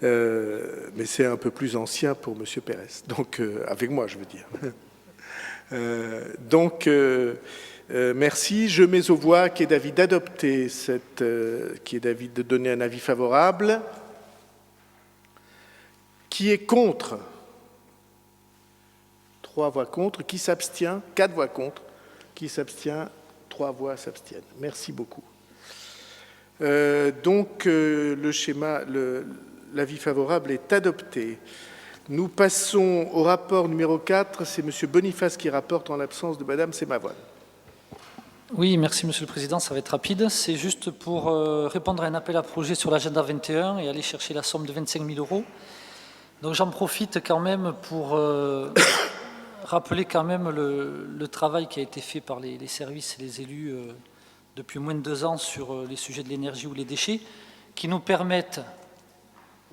Mais c'est un peu plus ancien pour M. Pérez, donc avec moi, je veux dire. Merci. Je mets aux voix qui est d'avis d'adopter qui est d'avis de donner un avis favorable. Qui est contre? 3 voix contre. Qui s'abstient? 4 voix contre. Qui s'abstient? 3 voix s'abstiennent. Merci beaucoup. Le schéma, l'avis favorable est adopté. Nous passons au rapport numéro 4. C'est M. Boniface qui rapporte en l'absence de Mme Semavoine. Oui, merci Monsieur le Président, ça va être rapide. C'est juste pour répondre à un appel à projet sur l'agenda 21 et aller chercher la somme de 25 000 €. Donc j'en profite quand même pour rappeler quand même le travail qui a été fait par les services et les élus depuis moins de 2 ans sur les sujets de l'énergie ou les déchets, qui nous permettent,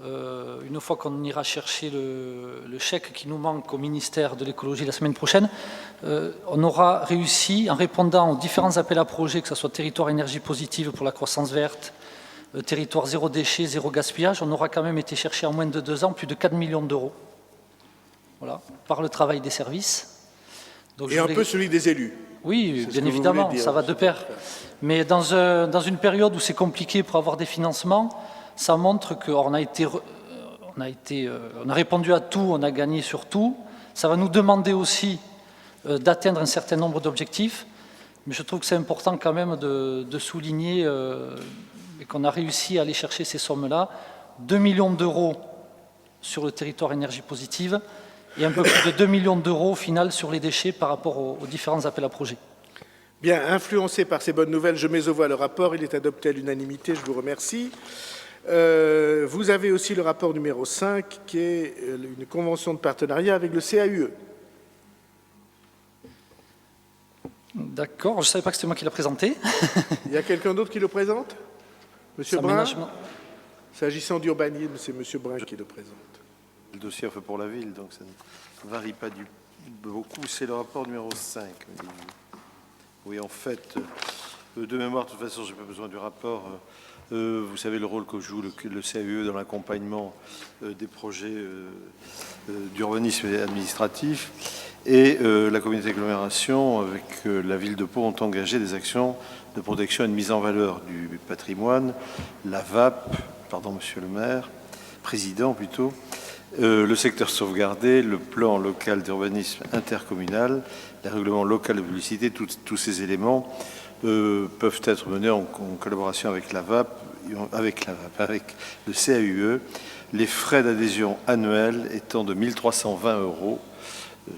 une fois qu'on ira chercher le chèque qui nous manque au ministère de l'écologie la semaine prochaine, on aura réussi, en répondant aux différents appels à projets, que ce soit territoire énergie positive pour la croissance verte, territoire zéro déchet, zéro gaspillage, on aura quand même été chercher en moins de 2 ans plus de 4 millions d'euros, voilà, par le travail des services. Donc, un peu celui des élus. Oui, bien évidemment, ça va de pair. Mais dans une période où c'est compliqué pour avoir des financements, ça montre qu'on a répondu à tout, on a gagné sur tout. Ça va nous demander aussi d'atteindre un certain nombre d'objectifs, mais je trouve que c'est important quand même de souligner qu'on a réussi à aller chercher ces sommes-là. 2 millions d'euros sur le territoire énergie positive et un peu plus de 2 millions d'euros au final sur les déchets par rapport aux différents appels à projets. Bien, influencé par ces bonnes nouvelles, je mets aux voix le rapport. Il est adopté à l'unanimité, je vous remercie. Vous avez aussi le rapport numéro 5, qui est une convention de partenariat avec le CAUE. D'accord, je ne savais pas que c'était moi qui l'a présenté. Il y a quelqu'un d'autre qui le présente? Monsieur Brun? S'agissant d'urbanisme, c'est Monsieur Brun qui le présente. Le dossier est fait pour la ville, donc ça ne varie pas beaucoup. C'est le rapport numéro 5. Oui, en fait, de mémoire, de toute façon, je n'ai pas besoin du rapport. Vous savez le rôle que joue le CAUE dans l'accompagnement des projets d'urbanisme administratif. Et la communauté d'agglomération, avec la ville de Pau, ont engagé des actions de protection et de mise en valeur du patrimoine. La VAP, pardon, monsieur le maire, président plutôt, le secteur sauvegardé, le plan local d'urbanisme intercommunal, les règlements locaux de publicité, tous ces éléments peuvent être menés en collaboration avec la VAP, avec le CAUE, les frais d'adhésion annuels étant de 1 320 €,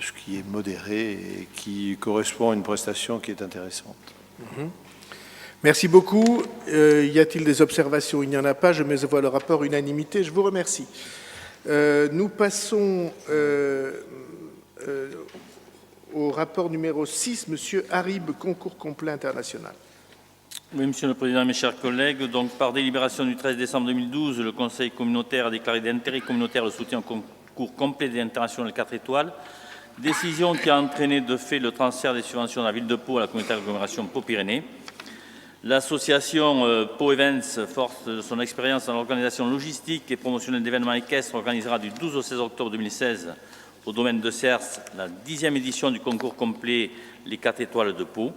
ce qui est modéré et qui correspond à une prestation qui est intéressante. Merci beaucoup. Y a-t-il des observations? Il n'y en a pas. Je mets au voie le rapport unanimité. Je vous remercie. Nous passons au rapport numéro 6, Monsieur Harib, concours complet international. Oui, Monsieur le Président, mes chers collègues, donc par délibération du 13 décembre 2012, le Conseil communautaire a déclaré d'intérêt communautaire le soutien au concours complet international 4 étoiles, décision qui a entraîné de fait le transfert des subventions de la ville de Pau à la communauté d'agglomération Pau-Pyrénées. L'association Pau Events, forte de son expérience dans l'organisation logistique et promotionnelle d'événements équestres, organisera du 12 au 16 octobre 2016 au domaine de Cers la 10e édition du concours complet Les 4 étoiles de Pau.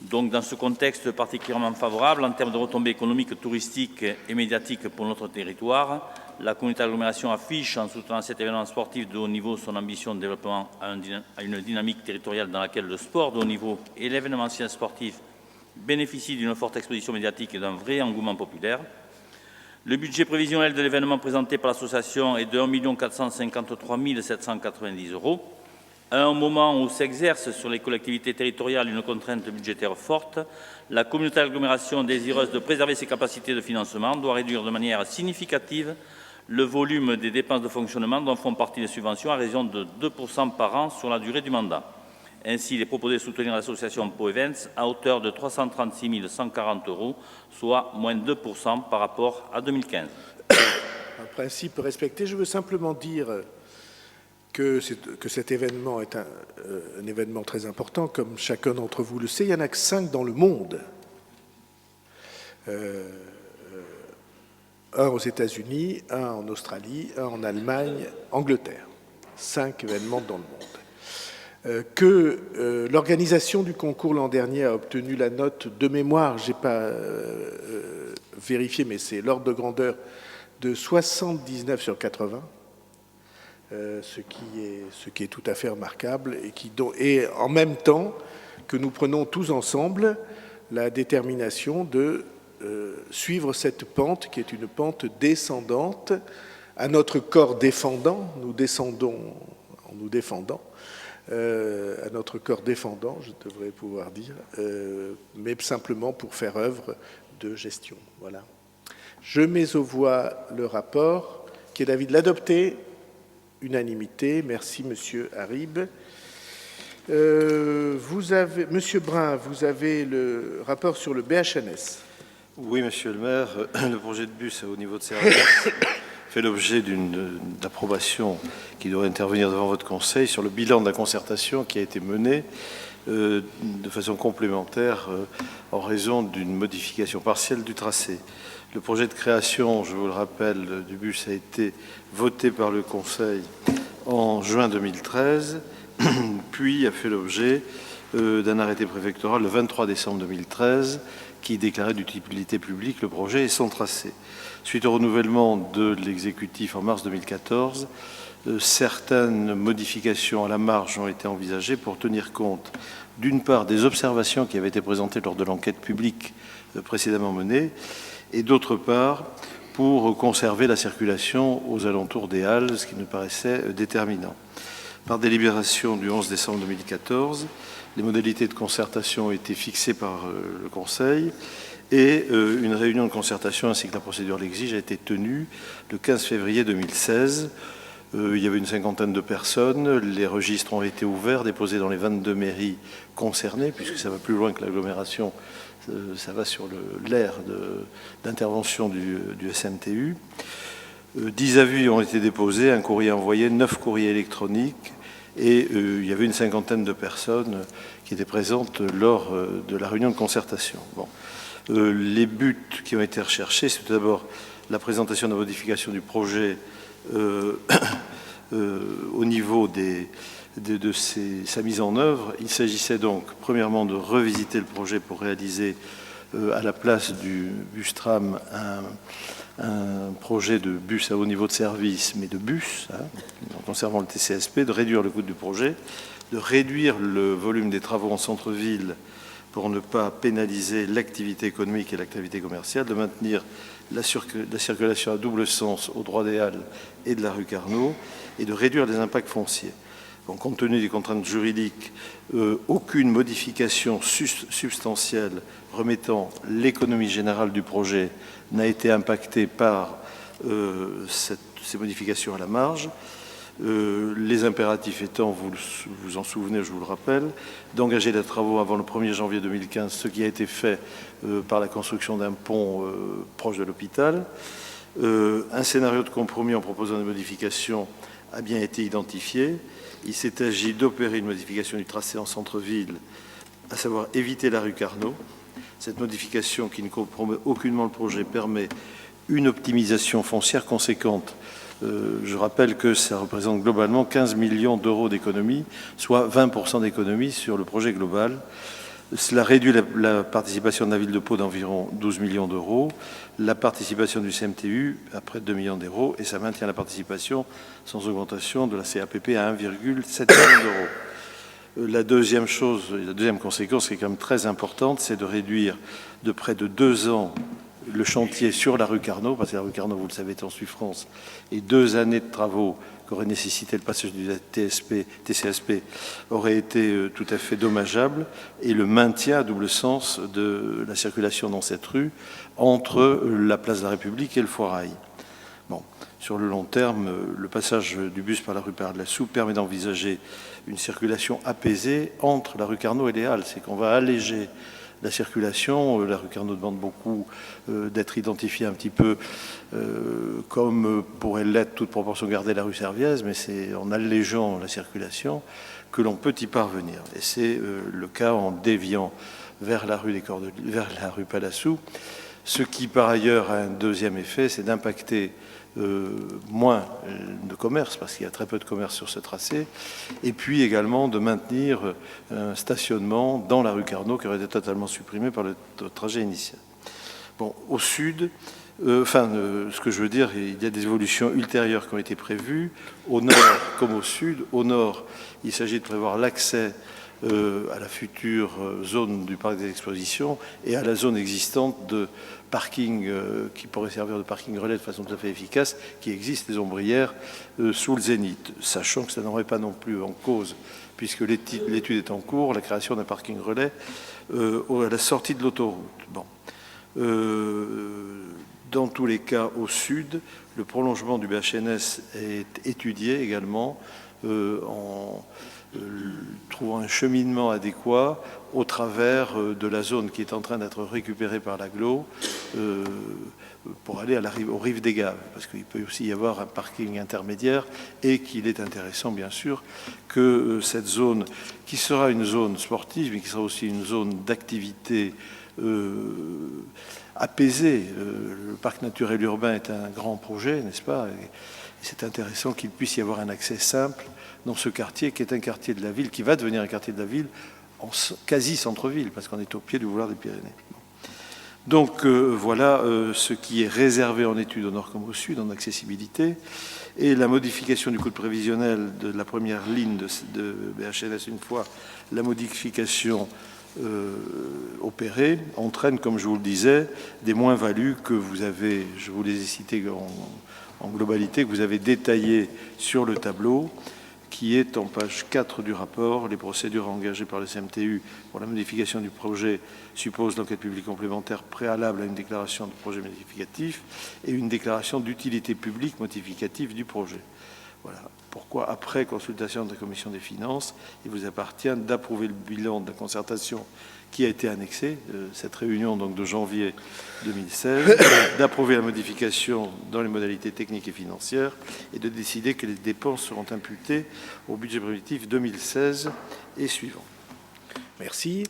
Donc, dans ce contexte particulièrement favorable en termes de retombées économiques, touristiques et médiatiques pour notre territoire, la communauté d'agglomération affiche, en soutenant cet événement sportif de haut niveau, son ambition de développement à une dynamique territoriale dans laquelle le sport de haut niveau et l'événementiel sportif bénéficient d'une forte exposition médiatique et d'un vrai engouement populaire. Le budget prévisionnel de l'événement présenté par l'association est de 1 453 790 €. À un moment où s'exerce sur les collectivités territoriales une contrainte budgétaire forte, la communauté d'agglomération désireuse de préserver ses capacités de financement doit réduire de manière significative le volume des dépenses de fonctionnement dont font partie les subventions à raison de 2 % par an sur la durée du mandat. Ainsi, il est proposé de soutenir l'association Pau Events à hauteur de 336 140 €, soit moins 2 % par rapport à 2015. Un principe respecté. Je veux simplement dire que cet événement est un événement très important, comme chacun d'entre vous le sait. Il n'y en a que 5 dans le monde. un aux États-Unis, un en Australie, un en Allemagne, Angleterre. 5 événements dans le monde. Que l'organisation du concours l'an dernier a obtenu la note de mémoire, je n'ai pas vérifié, mais c'est l'ordre de grandeur de 79 sur 80, ce qui est tout à fait remarquable, et en même temps que nous prenons tous ensemble la détermination de suivre cette pente, qui est une pente descendante, à notre corps défendant, nous descendons en nous défendant, à notre corps défendant, je devrais pouvoir dire, mais simplement pour faire œuvre de gestion. Voilà. Je mets aux voix le rapport, qui est d'avis de l'adopter. Unanimité. Merci, Monsieur Harrib. Monsieur Brun, vous avez le rapport sur le BHNS. Oui, Monsieur le maire, le projet de bus au niveau de service fait l'objet d'approbation qui doit intervenir devant votre Conseil sur le bilan de la concertation qui a été menée de façon complémentaire en raison d'une modification partielle du tracé. Le projet de création, je vous le rappelle, du bus a été voté par le Conseil en juin 2013, puis a fait l'objet d'un arrêté préfectoral le 23 décembre 2013 qui déclarait d'utilité publique le projet et son tracé. Suite au renouvellement de l'exécutif en mars 2014, certaines modifications à la marge ont été envisagées pour tenir compte, d'une part, des observations qui avaient été présentées lors de l'enquête publique précédemment menée, et d'autre part, pour conserver la circulation aux alentours des Halles, ce qui nous paraissait déterminant. Par délibération du 11 décembre 2014, les modalités de concertation ont été fixées par le Conseil et une réunion de concertation ainsi que la procédure l'exige a été tenue le 15 février 2016. Il y avait une cinquantaine de personnes, les registres ont été ouverts, déposés dans les 22 mairies concernées, puisque ça va plus loin que l'agglomération, ça va sur l'aire d'intervention du SMTU. 10 avis ont été déposés, un courrier envoyé, 9 courriers électroniques, et il y avait une cinquantaine de personnes qui étaient présentes lors de la réunion de concertation. Bon. Les buts qui ont été recherchés, c'est tout d'abord la présentation de la modification du projet au niveau de sa mise en œuvre. Il s'agissait donc, premièrement, de revisiter le projet pour réaliser à la place du bus-tram un projet de bus à haut niveau de service, mais de bus, en conservant le TCSP, de réduire le coût du projet, de réduire le volume des travaux en centre-ville pour ne pas pénaliser l'activité économique et l'activité commerciale, de maintenir la circulation à double sens au droit des Halles et de la rue Carnot, et de réduire les impacts fonciers. Donc, compte tenu des contraintes juridiques, aucune modification substantielle remettant l'économie générale du projet n'a été impactée par ces modifications à la marge. Les impératifs étant, vous vous en souvenez, je vous le rappelle, d'engager les travaux avant le 1er janvier 2015, ce qui a été fait par la construction d'un pont proche de l'hôpital. Un scénario de compromis en proposant des modifications a bien été identifié. Il s'est agi d'opérer une modification du tracé en centre-ville, à savoir éviter la rue Carnot. Cette modification, qui ne compromet aucunement le projet, permet une optimisation foncière conséquente. Je rappelle que ça représente globalement 15 millions d'euros d'économie, soit 20% d'économie sur le projet global. Cela réduit la participation de la ville de Pau d'environ 12 millions d'euros, la participation du CMTU à près de 2 millions d'euros, et ça maintient la participation sans augmentation de la CAPP à 1,7 million d'euros. La deuxième conséquence, qui est quand même très importante, c'est de réduire de près de 2 ans le chantier sur la rue Carnot, parce que la rue Carnot, vous le savez, est en Suisse-France, et 2 années de travaux qu'aurait nécessité le passage du TCSP aurait été tout à fait dommageable, et le maintien à double sens de la circulation dans cette rue entre la place de la République et le Foirail. Bon, sur le long terme, le passage du bus par la rue Père-de-la-Soupe permet d'envisager une circulation apaisée entre la rue Carnot et les Halles. C'est qu'on va alléger la circulation. La rue Carnot demande beaucoup d'être identifiée un petit peu comme pourrait l'être, toute proportion gardée, la rue Serviez, mais c'est en allégeant la circulation que l'on peut y parvenir. Et c'est le cas en déviant vers la rue Palassou, Ce qui, par ailleurs, a un deuxième effet, c'est d'impacter moins de commerce, parce qu'il y a très peu de commerce sur ce tracé, et puis également de maintenir un stationnement dans la rue Carnot qui aurait été totalement supprimé par le trajet initial. Bon, au sud, ce que je veux dire, il y a des évolutions ultérieures qui ont été prévues, au nord comme au sud. Au nord, il s'agit de prévoir l'accès à la future zone du parc des expositions et à la zone existante de parking qui pourrait servir de parking relais de façon tout à fait efficace, qui existe, des ombrières sous le zénith, sachant que ça n'aurait pas non plus en cause, puisque l'étude est en cours, la création d'un parking relais à la sortie de l'autoroute. Bon. Dans tous les cas, au sud, le prolongement du BHNS est étudié également en trouvant un cheminement adéquat au travers de la zone qui est en train d'être récupérée par l'agglo pour aller aux rives des Gaves, parce qu'il peut aussi y avoir un parking intermédiaire et qu'il est intéressant, bien sûr, que cette zone, qui sera une zone sportive, mais qui sera aussi une zone d'activité apaisée. Le parc naturel urbain est un grand projet, n'est-ce pas? Et c'est intéressant qu'il puisse y avoir un accès simple dans ce quartier qui est un quartier de la ville, qui va devenir un quartier de la ville en quasi centre-ville, parce qu'on est au pied du boulevard des Pyrénées. Donc voilà ce qui est réservé en études au nord comme au sud, en accessibilité. Et la modification du coût prévisionnel de la première ligne de BHNS, une fois la modification opérée, entraîne, comme je vous le disais, des moins-values que vous avez, je vous les ai cités en globalité, que vous avez détaillées sur le tableau, qui est en page 4 du rapport. Les procédures engagées par le CMTU pour la modification du projet supposent l'enquête publique complémentaire préalable à une déclaration de projet modificatif et une déclaration d'utilité publique modificative du projet. Voilà pourquoi, après consultation de la Commission des finances, il vous appartient d'approuver le bilan de la concertation qui a été annexé, cette réunion donc de janvier 2016, d'approuver la modification dans les modalités techniques et financières et de décider que les dépenses seront imputées au budget prévisionnel 2016 et suivant. Merci.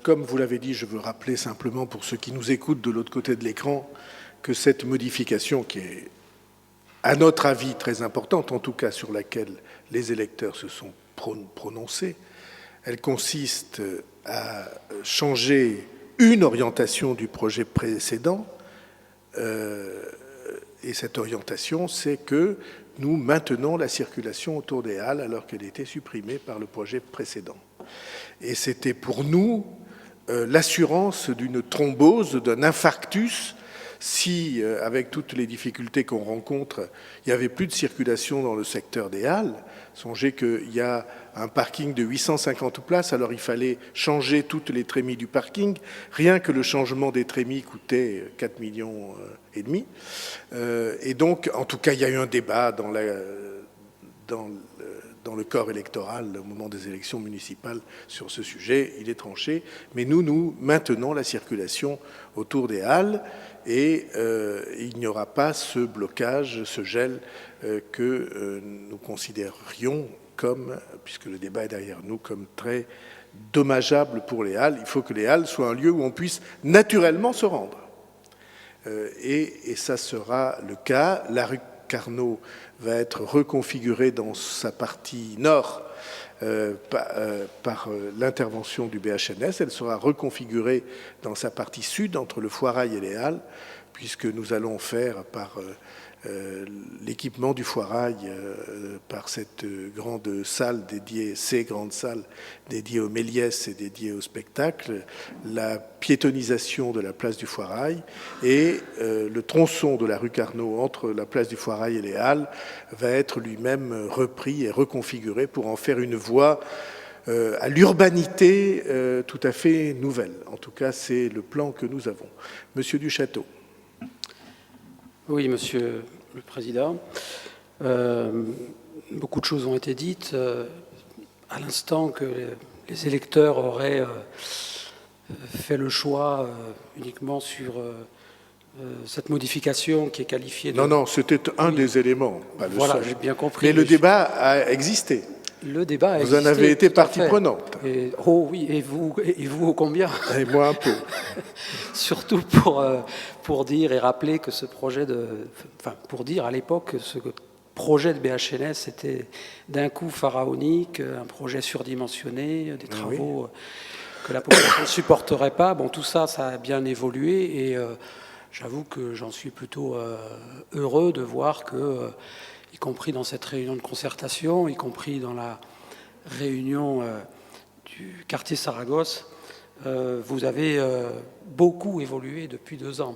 Comme vous l'avez dit, je veux rappeler simplement pour ceux qui nous écoutent de l'autre côté de l'écran que cette modification qui est, à notre avis, très importante, en tout cas sur laquelle les électeurs se sont prononcés, elle consiste à changer une orientation du projet précédent. Et cette orientation, c'est que nous maintenons la circulation autour des Halles alors qu'elle était supprimée par le projet précédent. Et c'était pour nous l'assurance d'une thrombose, d'un infarctus, si, avec toutes les difficultés qu'on rencontre, il n'y avait plus de circulation dans le secteur des Halles. Songez qu'il y a un parking de 850 places, alors il fallait changer toutes les trémies du parking. Rien que le changement des trémies coûtait 4,5 millions. Et donc, en tout cas, il y a eu un débat dans le corps électoral au moment des élections municipales sur ce sujet. Il est tranché, mais nous maintenons la circulation autour des Halles et il n'y aura pas ce blocage, ce gel que nous considérions comme, puisque le débat est derrière nous, comme très dommageable pour les Halles. Il faut que les Halles soient un lieu où on puisse naturellement se rendre. Et ça sera le cas. La rue Carnot va être reconfigurée dans sa partie nord par l'intervention du BHNS. Elle sera reconfigurée dans sa partie sud, entre le Foirail et les Halles, puisque nous allons faire par l'équipement du Foirail, par cette grande salle dédiée, ces grandes salles dédiées aux Méliès et dédiées au spectacle, la piétonisation de la place du Foirail et le tronçon de la rue Carnot entre la place du Foirail et les Halles va être lui-même repris et reconfiguré pour en faire une voie à l'urbanité tout à fait nouvelle. En tout cas, c'est le plan que nous avons. Monsieur Duchâteau. Oui, Monsieur le Président. Beaucoup de choses ont été dites. À l'instant que les électeurs auraient fait le choix uniquement sur cette modification qui est qualifiée de... Non, c'était un des éléments. Pas voilà, le seul. j'ai bien compris. Mais le débat a existé. Le débat a Vous en avez été partie prenante. Oh oui, et vous ô combien? Et moi un peu. Surtout pour dire et rappeler que ce projet pour dire à l'époque que ce projet de BHNS était d'un coup pharaonique, un projet surdimensionné, des travaux que la population ne supporterait pas. Bon, tout ça, ça a bien évolué et j'avoue que j'en suis plutôt heureux de voir que, y compris dans cette réunion de concertation, y compris dans la réunion du quartier Saragosse, vous avez beaucoup évolué depuis 2 ans.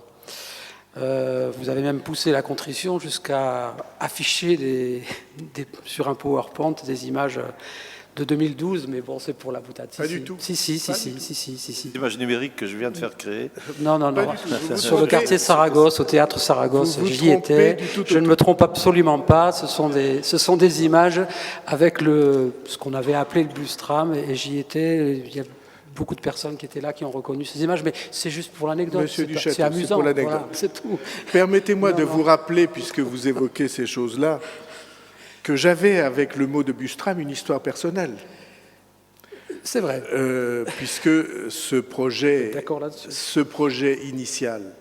Vous avez même poussé la contrition jusqu'à afficher sur un PowerPoint des images de 2012, mais bon, c'est pour la boutade. Pas du tout. Si. L'image numérique que je viens de faire créer. Non. Sur le quartier Saragosse, au théâtre Saragosse, j'y étais. Je ne me trompe absolument pas. Ce sont des images avec ce qu'on avait appelé le bus tram, et j'y étais. Il y a beaucoup de personnes qui étaient là, qui ont reconnu ces images, mais c'est juste pour l'anecdote. Monsieur Duchâteau, c'est amusant. Pour l'anecdote. Voilà, c'est tout. Permettez-moi de vous rappeler, puisque vous évoquez ces choses-là, que j'avais avec le mot de bus tram une histoire personnelle. C'est vrai. Puisque ce projet initial,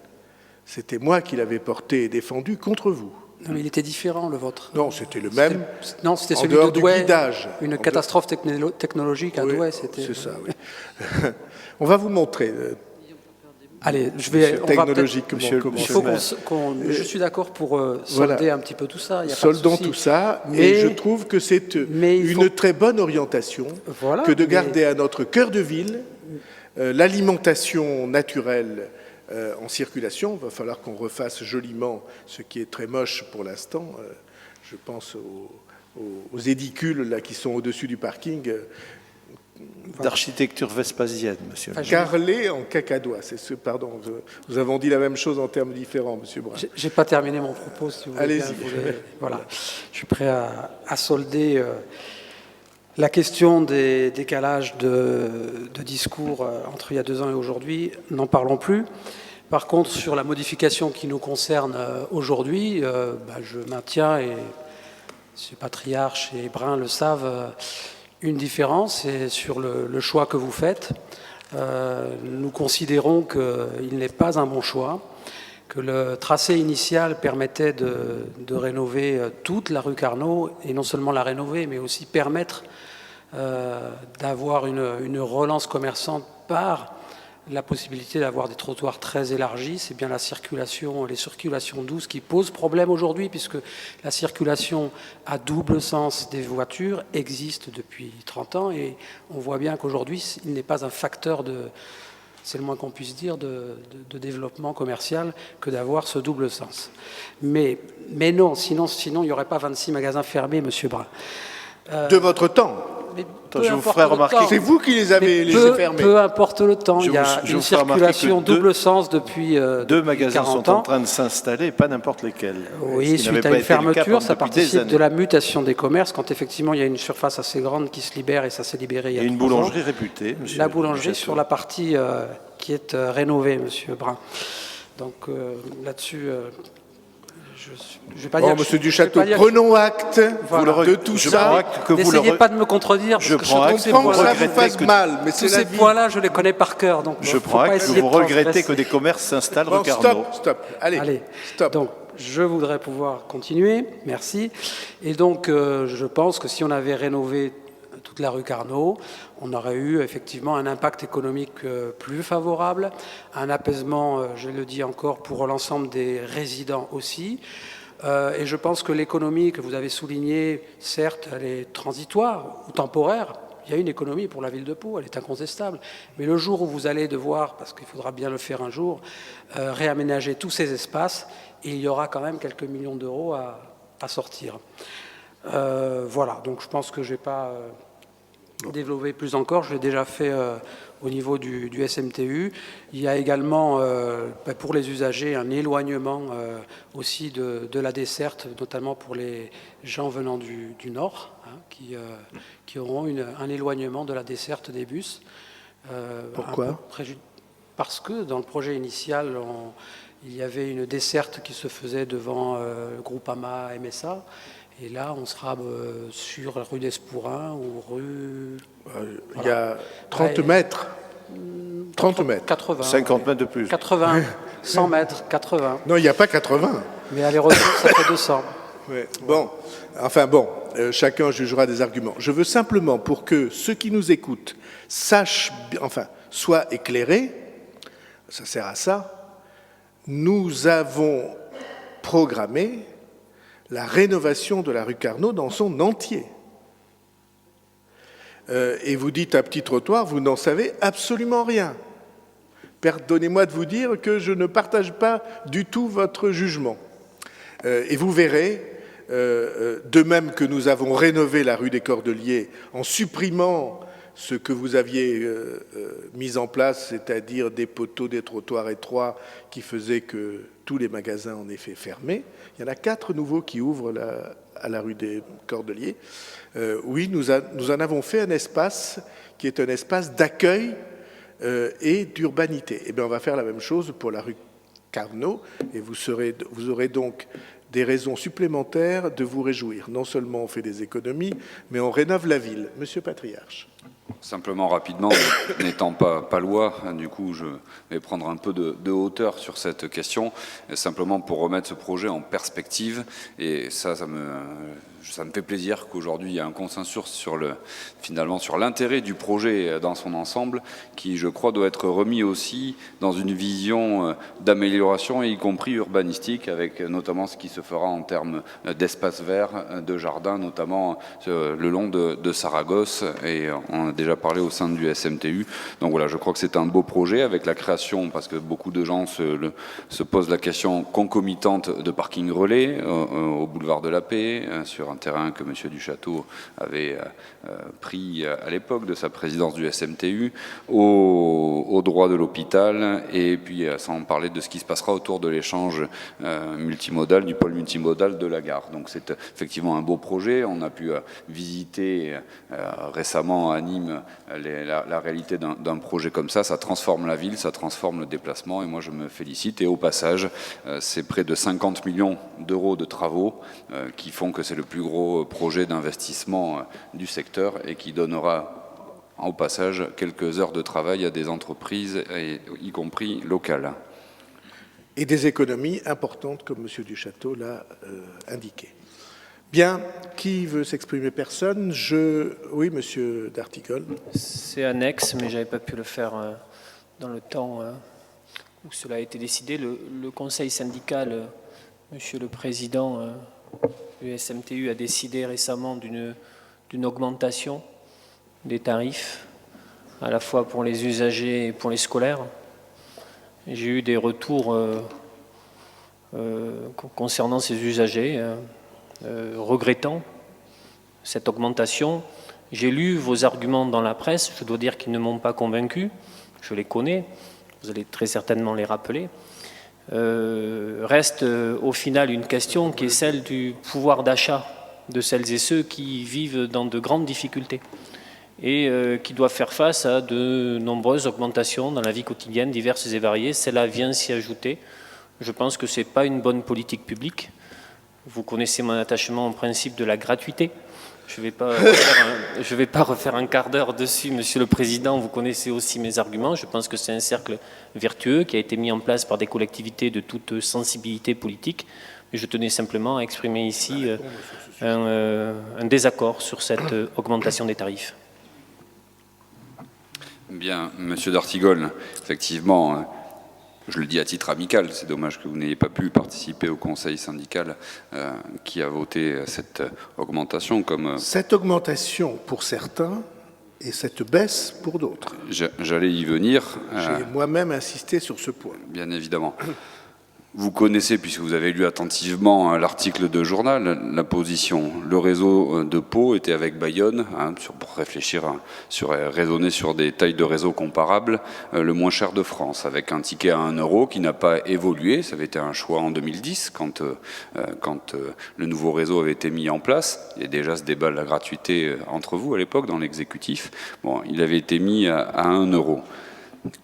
c'était moi qui l'avais porté et défendu contre vous. Non, mais il était différent, le vôtre. Non, c'était le même. Non, c'était celui de Douai. Une catastrophe technologique à Douai. C'est ça, oui. On va vous montrer. Allez, je suis d'accord pour solder un petit peu tout ça. Soldons tout ça, et je trouve que c'est une très bonne orientation que de garder à notre cœur de ville l'alimentation naturelle en circulation. Il va falloir qu'on refasse joliment ce qui est très moche pour l'instant. Je pense aux édicules là, qui sont au-dessus du parking. D'architecture vespasienne, monsieur. Carrelé en cacadois. Pardon, nous avons dit la même chose en termes différents, monsieur Brun. J'ai pas terminé mon propos, si vous voulez. Allez-y. Voilà. Je suis prêt à solder la question des décalages de discours entre il y a 2 ans et aujourd'hui. N'en parlons plus. Par contre, sur la modification qui nous concerne aujourd'hui, je maintiens, et M. Patriarche et Brun le savent, une différence, c'est sur le choix que vous faites. Nous considérons qu'il n'est pas un bon choix, que le tracé initial permettait de rénover toute la rue Carnot, et non seulement la rénover, mais aussi permettre d'avoir une relance commerçante par la possibilité d'avoir des trottoirs très élargis. C'est bien les circulations douces qui posent problème aujourd'hui, puisque la circulation à double sens des voitures existe depuis 30 ans, et on voit bien qu'aujourd'hui, il n'est pas un facteur c'est le moins qu'on puisse dire, de développement commercial que d'avoir ce double sens. Mais non, sinon il n'y aurait pas 26 magasins fermés, monsieur Brun. De votre temps. Je vous ferai remarquer. C'est vous qui les avez laissés fermer. Peu importe le temps. Il y a une circulation double sens depuis 2 magasins 40 sont ans. en train de s'installer, pas n'importe lesquels. Oui, suite à une fermeture, ça participe de la mutation des commerces. Quand effectivement il y a une surface assez grande qui se libère, et ça s'est libéré il y a 3 ans. Une boulangerie réputée, monsieur. La boulangerie sur la partie qui est rénovée, monsieur Brun. Donc là-dessus... Je vais pas dire. Monsieur Duchâteau, prenons acte de tout ça. N'essayez pas de me contredire. Je comprends que ça vous fasse mal, mais tous ces points-là, je les connais par cœur. Donc je prends acte que vous regrettez que des commerces s'installent rue Carnot. Stop. Allez, stop. Donc, je voudrais pouvoir continuer. Merci. Et donc, je pense que si on avait rénové toute la rue Carnot, on aurait eu effectivement un impact économique plus favorable, un apaisement, je le dis encore, pour l'ensemble des résidents aussi. Et je pense que l'économie que vous avez soulignée, certes, elle est transitoire ou temporaire. Il y a une économie pour la ville de Pau, elle est incontestable. Mais le jour où vous allez devoir, parce qu'il faudra bien le faire un jour, réaménager tous ces espaces, il y aura quand même quelques millions d'euros à sortir. Voilà, donc je pense que je ne vais pas développer plus encore. Je l'ai déjà fait au niveau du SMTU. Il y a également, pour les usagers, un éloignement aussi de la desserte, notamment pour les gens venant du nord, qui auront un éloignement de la desserte des bus. Pourquoi ? Parce que dans le projet initial, il y avait une desserte qui se faisait devant Groupama, MSA, Et là, on sera sur la rue d'Espourin ou rue... Il y a 30 mètres. 30 mètres. 80. 50 mètres de plus. 80. 100 mètres, 80. Non, il n'y a pas 80. Mais aller-retour, ça fait 200. Ouais. Bon, chacun jugera des arguments. Je veux simplement, pour que ceux qui nous écoutent sachent, soient éclairés, ça sert à ça, nous avons programmé la rénovation de la rue Carnot dans son entier. Et vous dites à petit trottoir, vous n'en savez absolument rien. Pardonnez-moi de vous dire que je ne partage pas du tout votre jugement. Et vous verrez, de même que nous avons rénové la rue des Cordeliers en supprimant ce que vous aviez mis en place, c'est-à-dire des poteaux, des trottoirs étroits qui faisaient que tous les magasins en effet fermés. Il y en a 4 nouveaux qui ouvrent à la rue des Cordeliers. Oui, nous en avons fait un espace qui est un espace d'accueil et d'urbanité. Eh bien, on va faire la même chose pour la rue Carnot et vous aurez donc des raisons supplémentaires de vous réjouir. Non seulement on fait des économies, mais on rénove la ville. Monsieur Patriarche. Simplement, rapidement, n'étant pas loi, du coup, je vais prendre un peu de hauteur sur cette question, simplement pour remettre ce projet en perspective. Et ça me fait plaisir qu'aujourd'hui, il y ait un consensus sur l'intérêt du projet dans son ensemble, qui, je crois, doit être remis aussi dans une vision d'amélioration, y compris urbanistique, avec notamment ce qui se fera en termes d'espaces verts, de jardins, notamment le long de Saragosse, et on a déjà parlé au sein du SMTU. Donc voilà, je crois que c'est un beau projet avec la création, parce que beaucoup de gens se posent la question concomitante de parking relais au boulevard de la Paix, sur un terrain que M. Duchâteau avait pris à l'époque de sa présidence du SMTU, au droit de l'hôpital, et puis sans parler de ce qui se passera autour de l'échange multimodal, du pôle multimodal de la gare. Donc c'est effectivement un beau projet. On a pu visiter récemment à Nîmes la réalité d'un projet comme ça. Ça transforme la ville, ça transforme le déplacement, et moi je me félicite. Et au passage, c'est près de 50 millions d'euros de travaux qui font que c'est le plus gros projet d'investissement du secteur et qui donnera au passage quelques heures de travail à des entreprises, y compris locales. Et des économies importantes, comme M. Duchâteau l'a indiqué. Bien, qui veut s'exprimer? Personne. Oui, M. D'Artigol. C'est annexe, mais je n'avais pas pu le faire dans le temps où cela a été décidé. Le conseil syndical, Monsieur le Président du SMTU, a décidé récemment d'une augmentation des tarifs, à la fois pour les usagers et pour les scolaires. J'ai eu des retours concernant ces usagers, regrettant cette augmentation. J'ai lu vos arguments dans la presse, je dois dire qu'ils ne m'ont pas convaincu, je les connais, vous allez très certainement les rappeler. Reste au final une question qui est celle du pouvoir d'achat de celles et ceux qui vivent dans de grandes difficultés et qui doivent faire face à de nombreuses augmentations dans la vie quotidienne, diverses et variées. Celle-là vient s'y ajouter. Je pense que ce n'est pas une bonne politique publique. Vous connaissez mon attachement au principe de la gratuité. Je ne vais pas refaire un quart d'heure dessus, Monsieur le Président. Vous connaissez aussi mes arguments. Je pense que c'est un cercle vertueux qui a été mis en place par des collectivités de toute sensibilité politique. Mais je tenais simplement à exprimer ici un désaccord sur cette augmentation des tarifs. Bien, Monsieur d'Artigol, effectivement, je le dis à titre amical, c'est dommage que vous n'ayez pas pu participer au conseil syndical qui a voté cette augmentation. Cette augmentation pour certains et cette baisse pour d'autres. J'allais y venir. J'ai moi-même insisté sur ce point. Bien évidemment. Vous connaissez, puisque vous avez lu attentivement l'article de journal, la position. Le réseau de Pau était avec Bayonne, pour réfléchir, raisonner sur des tailles de réseau comparables, le moins cher de France, avec un ticket à 1 € qui n'a pas évolué. Ça avait été un choix en 2010, quand le nouveau réseau avait été mis en place. Il y a déjà ce débat de la gratuité entre vous à l'époque, dans l'exécutif. Bon, il avait été mis à 1 €.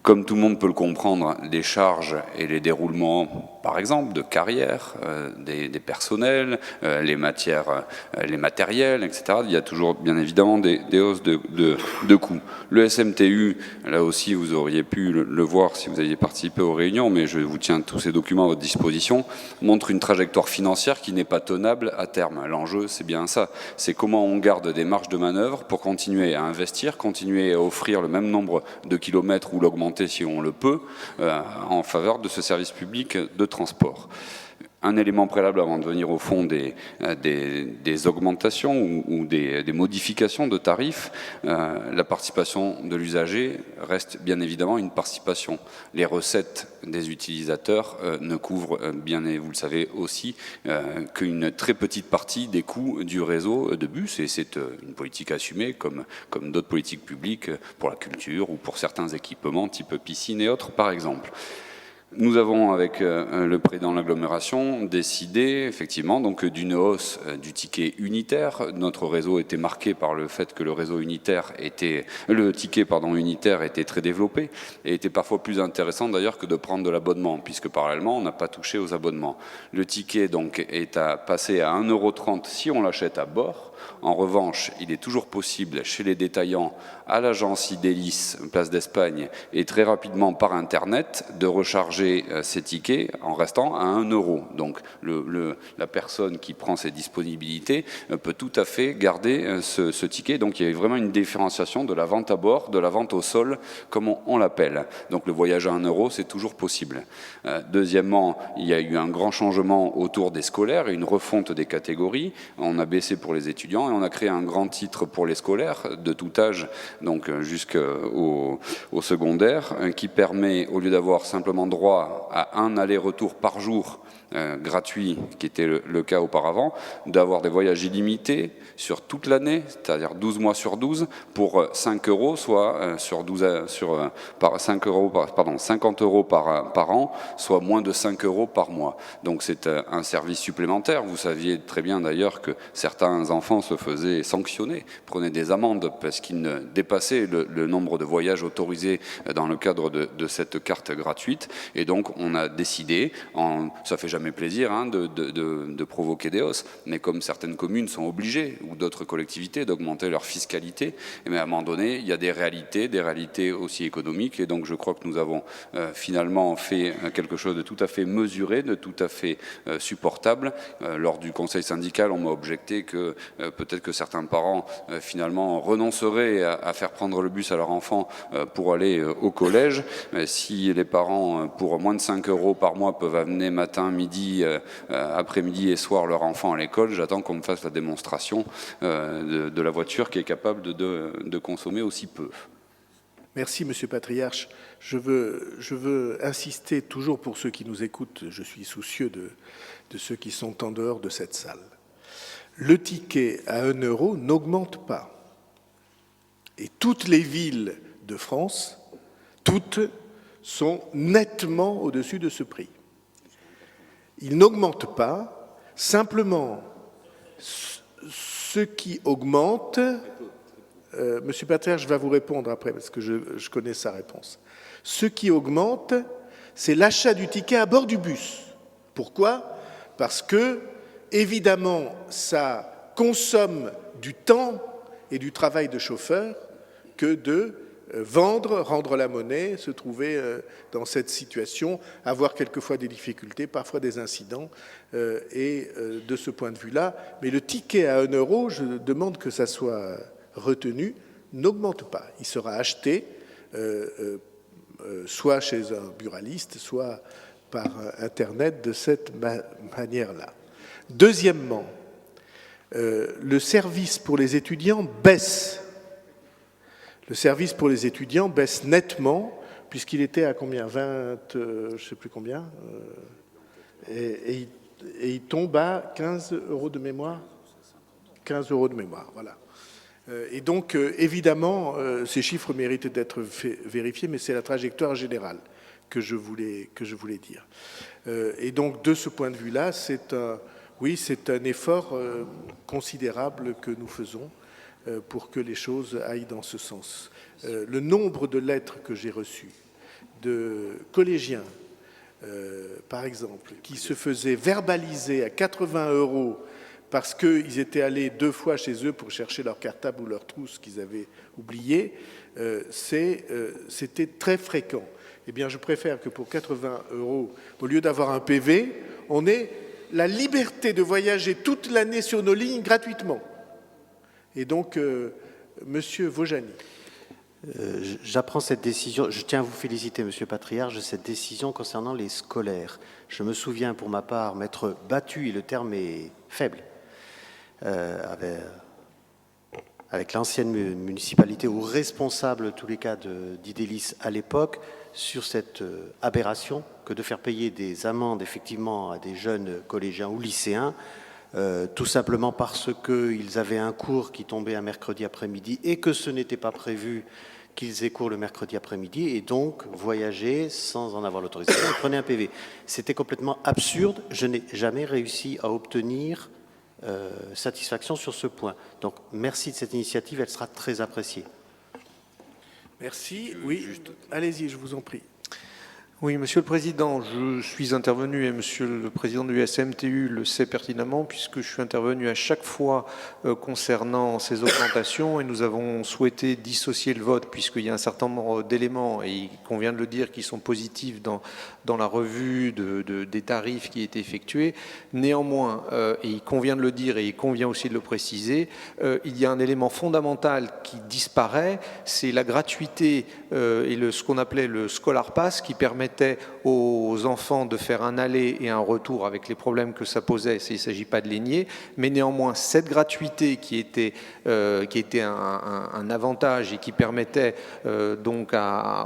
Comme tout le monde peut le comprendre, les charges et les déroulements par exemple, de carrière des personnels, les matières, les matériels, etc. Il y a toujours, bien évidemment, des hausses de coûts. Le SMTU, là aussi, vous auriez pu le voir si vous aviez participé aux réunions, mais je vous tiens tous ces documents à votre disposition, montre une trajectoire financière qui n'est pas tenable à terme. L'enjeu, c'est bien ça. C'est comment on garde des marges de manœuvre pour continuer à investir, continuer à offrir le même nombre de kilomètres ou l'augmenter si on le peut, en faveur de ce service public de transport. Un élément préalable avant de venir au fond des augmentations ou des modifications de tarifs, la participation de l'usager reste bien évidemment une participation. Les recettes des utilisateurs ne couvrent bien, et vous le savez aussi, qu'une très petite partie des coûts du réseau de bus, et c'est une politique assumée comme d'autres politiques publiques pour la culture ou pour certains équipements type piscine et autres par exemple. Nous avons, avec le président de l'agglomération, décidé effectivement donc d'une hausse du ticket unitaire. Notre réseau était marqué par le fait que le ticket unitaire était très développé et était parfois plus intéressant d'ailleurs que de prendre de l'abonnement, puisque parallèlement on n'a pas touché aux abonnements. Le ticket donc est passé à 1,30 € si on l'achète à bord. En revanche, il est toujours possible chez les détaillants, à l'agence Idélis, place d'Espagne, et très rapidement par Internet, de recharger ces tickets en restant à 1 €. Donc la personne qui prend ses disponibilités peut tout à fait garder ce ticket. Donc il y a vraiment une différenciation de la vente à bord, de la vente au sol, comme on l'appelle. Donc le voyage à 1 €, c'est toujours possible. Deuxièmement, il y a eu un grand changement autour des scolaires et une refonte des catégories. On a baissé pour les étudiants et on a créé un grand titre pour les scolaires de tout âge, donc jusqu'au secondaire, qui permet, au lieu d'avoir simplement droit à un aller-retour par jour gratuit, qui était le cas auparavant, d'avoir des voyages illimités sur toute l'année, c'est-à-dire 12 mois sur 12, pour 5 €, soit 50 € par an, soit moins de 5 € par mois. Donc c'est un service supplémentaire. Vous saviez très bien d'ailleurs que certains enfants se faisaient sanctionner, prenaient des amendes parce qu'ils ne dépassaient le nombre de voyages autorisés dans le cadre de cette carte gratuite. Et donc on a décidé, ça fait jamais plaisir de provoquer des hausses, mais comme certaines communes sont obligées, ou d'autres collectivités, d'augmenter leur fiscalité, et à un moment donné, il y a des réalités aussi économiques, et donc je crois que nous avons finalement fait quelque chose de tout à fait mesuré, de tout à fait supportable. Lors du conseil syndical, on m'a objecté que peut-être que certains parents finalement renonceraient à faire prendre le bus à leur enfant pour aller au collège. Si les parents, pour moins de 5 € par mois, peuvent amener matin, midi, après-midi et soir leur enfant à l'école, j'attends qu'on me fasse la démonstration de la voiture qui est capable de consommer aussi peu. Merci, Monsieur Patriarche. Je veux insister toujours pour ceux qui nous écoutent, je suis soucieux de ceux qui sont en dehors de cette salle. Le ticket à 1 € n'augmente pas. Et toutes les villes de France, toutes, sont nettement au-dessus de ce prix. Il n'augmente pas, simplement ce qui augmente, Monsieur Patriarche va vous répondre après parce que je connais sa réponse. Ce qui augmente, c'est l'achat du ticket à bord du bus. Pourquoi ? Parce que, évidemment, ça consomme du temps et du travail de chauffeur que de vendre, rendre la monnaie, se trouver dans cette situation, avoir quelquefois des difficultés, parfois des incidents, et de ce point de vue-là. Mais le ticket à 1 €, je demande que ça soit retenu, n'augmente pas. Il sera acheté soit chez un buraliste, soit par Internet de cette manière-là. Deuxièmement, le service pour les étudiants baisse. Le service pour les étudiants baisse nettement, puisqu'il était à combien 20, je ne sais plus combien, et il tombe à 15 € de mémoire. 15 € de mémoire, voilà. Et donc, évidemment, ces chiffres méritent d'être vérifiés, mais c'est la trajectoire générale que je voulais dire. Et donc, de ce point de vue-là, c'est un effort considérable que nous faisons pour que les choses aillent dans ce sens. Le nombre de lettres que j'ai reçues de collégiens par exemple, qui se faisaient verbaliser à 80 € parce qu'ils étaient allés 2 fois chez eux pour chercher leur cartable ou leur trousse qu'ils avaient oublié, c'était très fréquent. Eh bien, je préfère que pour 80 €, au lieu d'avoir un PV, on ait la liberté de voyager toute l'année sur nos lignes gratuitement. Et donc, Monsieur Vojani. J'apprends cette décision, je tiens à vous féliciter, Monsieur Patriarche, de cette décision concernant les scolaires. Je me souviens pour ma part m'être battu, et le terme est faible, avec l'ancienne municipalité ou responsable, en tous les cas, d'Idélis à l'époque, sur cette aberration que de faire payer des amendes, effectivement, à des jeunes collégiens ou lycéens, tout simplement parce qu'ils avaient un cours qui tombait un mercredi après-midi et que ce n'était pas prévu qu'ils aient cours le mercredi après-midi et donc voyager sans en avoir l'autorisation et prenaient un PV. C'était complètement absurde. Je n'ai jamais réussi à obtenir satisfaction sur ce point. Donc merci de cette initiative, elle sera très appréciée. Merci. Oui, allez-y, je vous en prie. Oui, Monsieur le Président, je suis intervenu, et Monsieur le Président du SMTU le sait pertinemment, puisque je suis intervenu à chaque fois concernant ces augmentations, et nous avons souhaité dissocier le vote, puisqu'il y a un certain nombre d'éléments, et il convient de le dire, qui sont positifs dans la revue des tarifs qui a été effectuée. Néanmoins, et il convient de le dire, et il convient aussi de le préciser, il y a un élément fondamental qui disparaît, c'est la gratuité et ce qu'on appelait le Scholar Pass, qui permet aux enfants de faire un aller et un retour avec les problèmes que ça posait, il ne s'agit pas de les nier, mais néanmoins cette gratuité qui était un avantage et qui permettait donc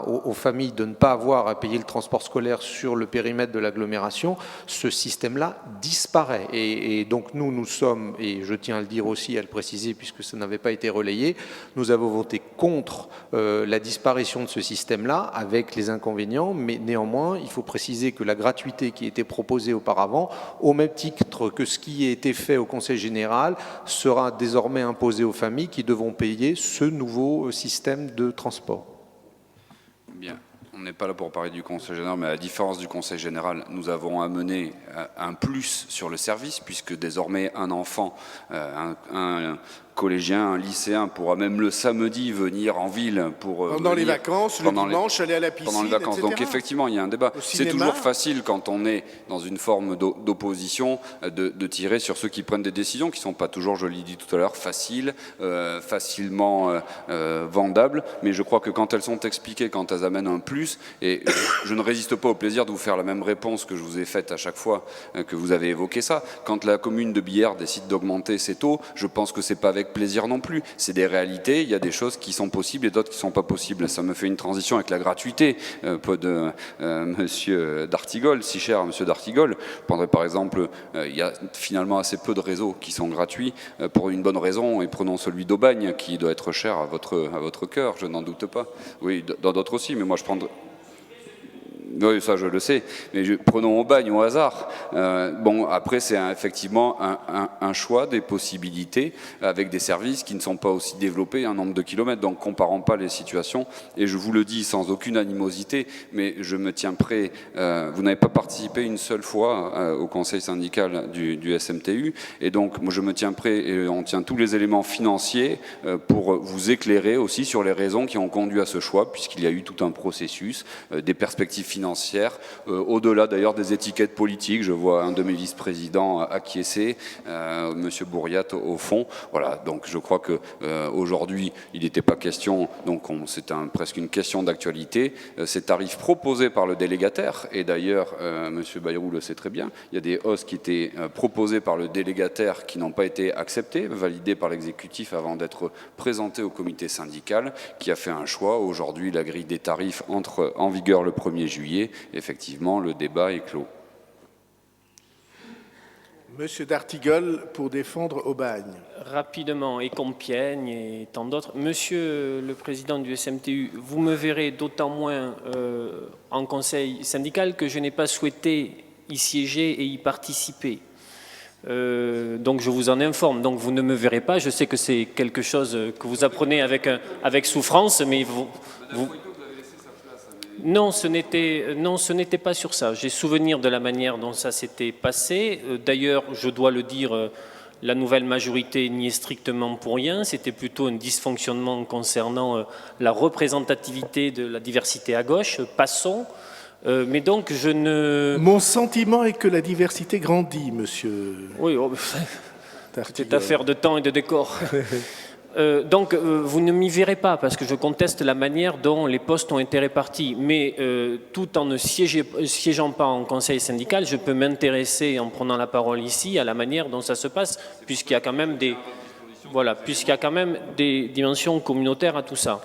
aux familles de ne pas avoir à payer le transport scolaire sur le périmètre de l'agglomération, ce système-là disparaît. Et donc nous sommes, et je tiens à le dire aussi, à le préciser puisque ça n'avait pas été relayé, nous avons voté contre la disparition de ce système-là avec les inconvénients, mais néanmoins, il faut préciser que la gratuité qui était proposée auparavant, au même titre que ce qui a été fait au Conseil général, sera désormais imposée aux familles qui devront payer ce nouveau système de transport. Bien. On n'est pas là pour parler du Conseil général, mais à la différence du Conseil général, nous avons amené un plus sur le service, puisque désormais un enfant, un collégien, un lycéen pourra même le samedi venir en ville pour pendant les vacances, le dimanche, aller à la piscine, pendant les vacances. etc. Donc effectivement, il y a un débat. C'est toujours facile quand on est dans une forme d'opposition de tirer sur ceux qui prennent des décisions qui ne sont pas toujours, je l'ai dit tout à l'heure, faciles, facilement vendables. Mais je crois que quand elles sont expliquées, quand elles amènent un plus, et je ne résiste pas au plaisir de vous faire la même réponse que je vous ai faite à chaque fois que vous avez évoqué ça. Quand la commune de Bière décide d'augmenter ses taux, je pense que c'est pas avec plaisir non plus. C'est des réalités, il y a des choses qui sont possibles et d'autres qui ne sont pas possibles. Ça me fait une transition avec la gratuité de Monsieur D'Artigol, si cher à Monsieur D'Artigol. Je prendrais par exemple, il y a finalement assez peu de réseaux qui sont gratuits pour une bonne raison, et prenons celui d'Aubagne qui doit être cher à votre cœur, je n'en doute pas. Oui, dans d'autres aussi, mais moi je prendrais... Oui, ça je le sais, mais prenons Aubagne au hasard. Bon, après c'est effectivement un choix des possibilités avec des services qui ne sont pas aussi développés, un nombre de kilomètres, donc comparons pas les situations. Et je vous le dis sans aucune animosité, mais je me tiens prêt. Vous n'avez pas participé une seule fois au conseil syndical du SMTU, et donc moi je me tiens prêt et on tient tous les éléments financiers pour vous éclairer aussi sur les raisons qui ont conduit à ce choix, puisqu'il y a eu tout un processus, des perspectives financières, au-delà d'ailleurs des étiquettes politiques. Je vois un de mes vice-présidents acquiescer, Monsieur Bourriat au fond. Voilà, donc je crois que aujourd'hui il n'était pas question, donc c'est presque une question d'actualité. Ces tarifs proposés par le délégataire, et d'ailleurs Monsieur Bayrou le sait très bien, il y a des hausses qui étaient proposées par le délégataire qui n'ont pas été acceptées, validées par l'exécutif avant d'être présentées au comité syndical, qui a fait un choix. Aujourd'hui, la grille des tarifs entre en vigueur le 1er juillet. Effectivement, le débat est clos. Monsieur D'Artigol, pour défendre Aubagne. Rapidement, et Compiègne et tant d'autres. Monsieur le Président du SMTU, vous me verrez d'autant moins en conseil syndical que je n'ai pas souhaité y siéger et y participer. Donc je vous en informe. Donc vous ne me verrez pas. Je sais que c'est quelque chose que vous apprenez avec souffrance, mais vous... Non, ce n'était pas sur ça. J'ai souvenir de la manière dont ça s'était passé. D'ailleurs, je dois le dire, la nouvelle majorité n'y est strictement pour rien. C'était plutôt un dysfonctionnement concernant la représentativité de la diversité à gauche. Passons. Mais donc, je ne... Mon sentiment est que la diversité grandit, monsieur. Oui, c'est affaire de temps et de décor. Donc, vous ne m'y verrez pas, parce que je conteste la manière dont les postes ont été répartis. Mais tout en ne siégeant pas en conseil syndical, je peux m'intéresser, en prenant la parole ici, à la manière dont ça se passe, puisqu'il y a quand même des dimensions communautaires à tout ça.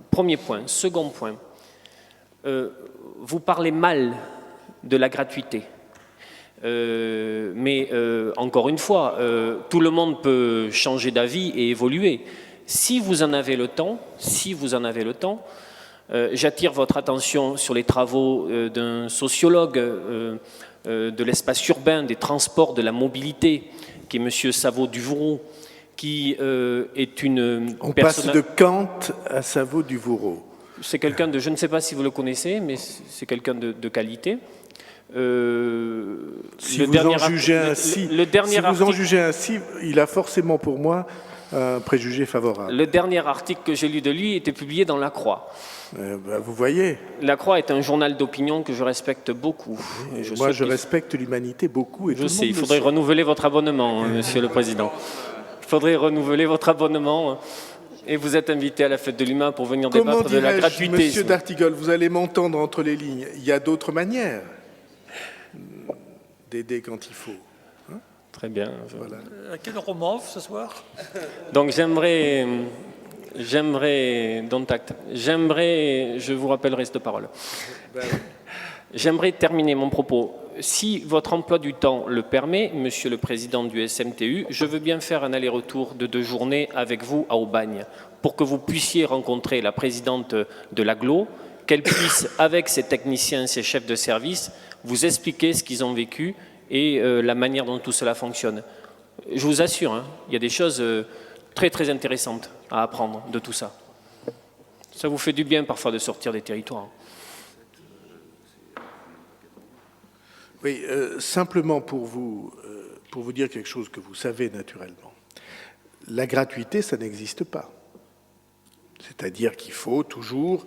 Premier point. Second point. Vous parlez mal de la gratuité. Mais encore une fois, tout le monde peut changer d'avis et évoluer. Si vous en avez le temps, j'attire votre attention sur les travaux d'un sociologue de l'espace urbain, des transports, de la mobilité, qui est M. Savot-Duvoureau, qui est une personne... On passe de Kant à Savot-Duvoureau. C'est quelqu'un de... Je ne sais pas si vous le connaissez, mais c'est quelqu'un de qualité. Si vous en jugez ainsi, il a forcément pour moi un préjugé favorable. Le dernier article que j'ai lu de lui était publié dans La Croix. Vous voyez. La Croix est un journal d'opinion que je respecte beaucoup. Moi, je respecte l'humanité beaucoup. Et je sais, il faudrait renouveler votre abonnement, Monsieur le Président. Il faudrait renouveler votre abonnement. Et vous êtes invité à la fête de l'humain pour venir débattre de la gratuité. Monsieur D'Artigol, vous allez m'entendre entre les lignes. Il y a d'autres manières d'aider quand il faut. Hein? Très bien. Voilà. À quel roman ce soir? Donc j'aimerais, je vous rappellerai cette parole. J'aimerais terminer mon propos. Si votre emploi du temps le permet, Monsieur le Président du SMTU, je veux bien faire un aller-retour de 2 journées avec vous à Aubagne, pour que vous puissiez rencontrer la présidente de l'AGLO, qu'elle puisse, avec ses techniciens, ses chefs de service, vous expliquer ce qu'ils ont vécu et la manière dont tout cela fonctionne. Je vous assure, hein, il y a des choses très très intéressantes à apprendre de tout ça. Ça vous fait du bien parfois de sortir des territoires. Oui, simplement pour vous dire quelque chose que vous savez naturellement. La gratuité, ça n'existe pas. C'est-à-dire qu'il faut toujours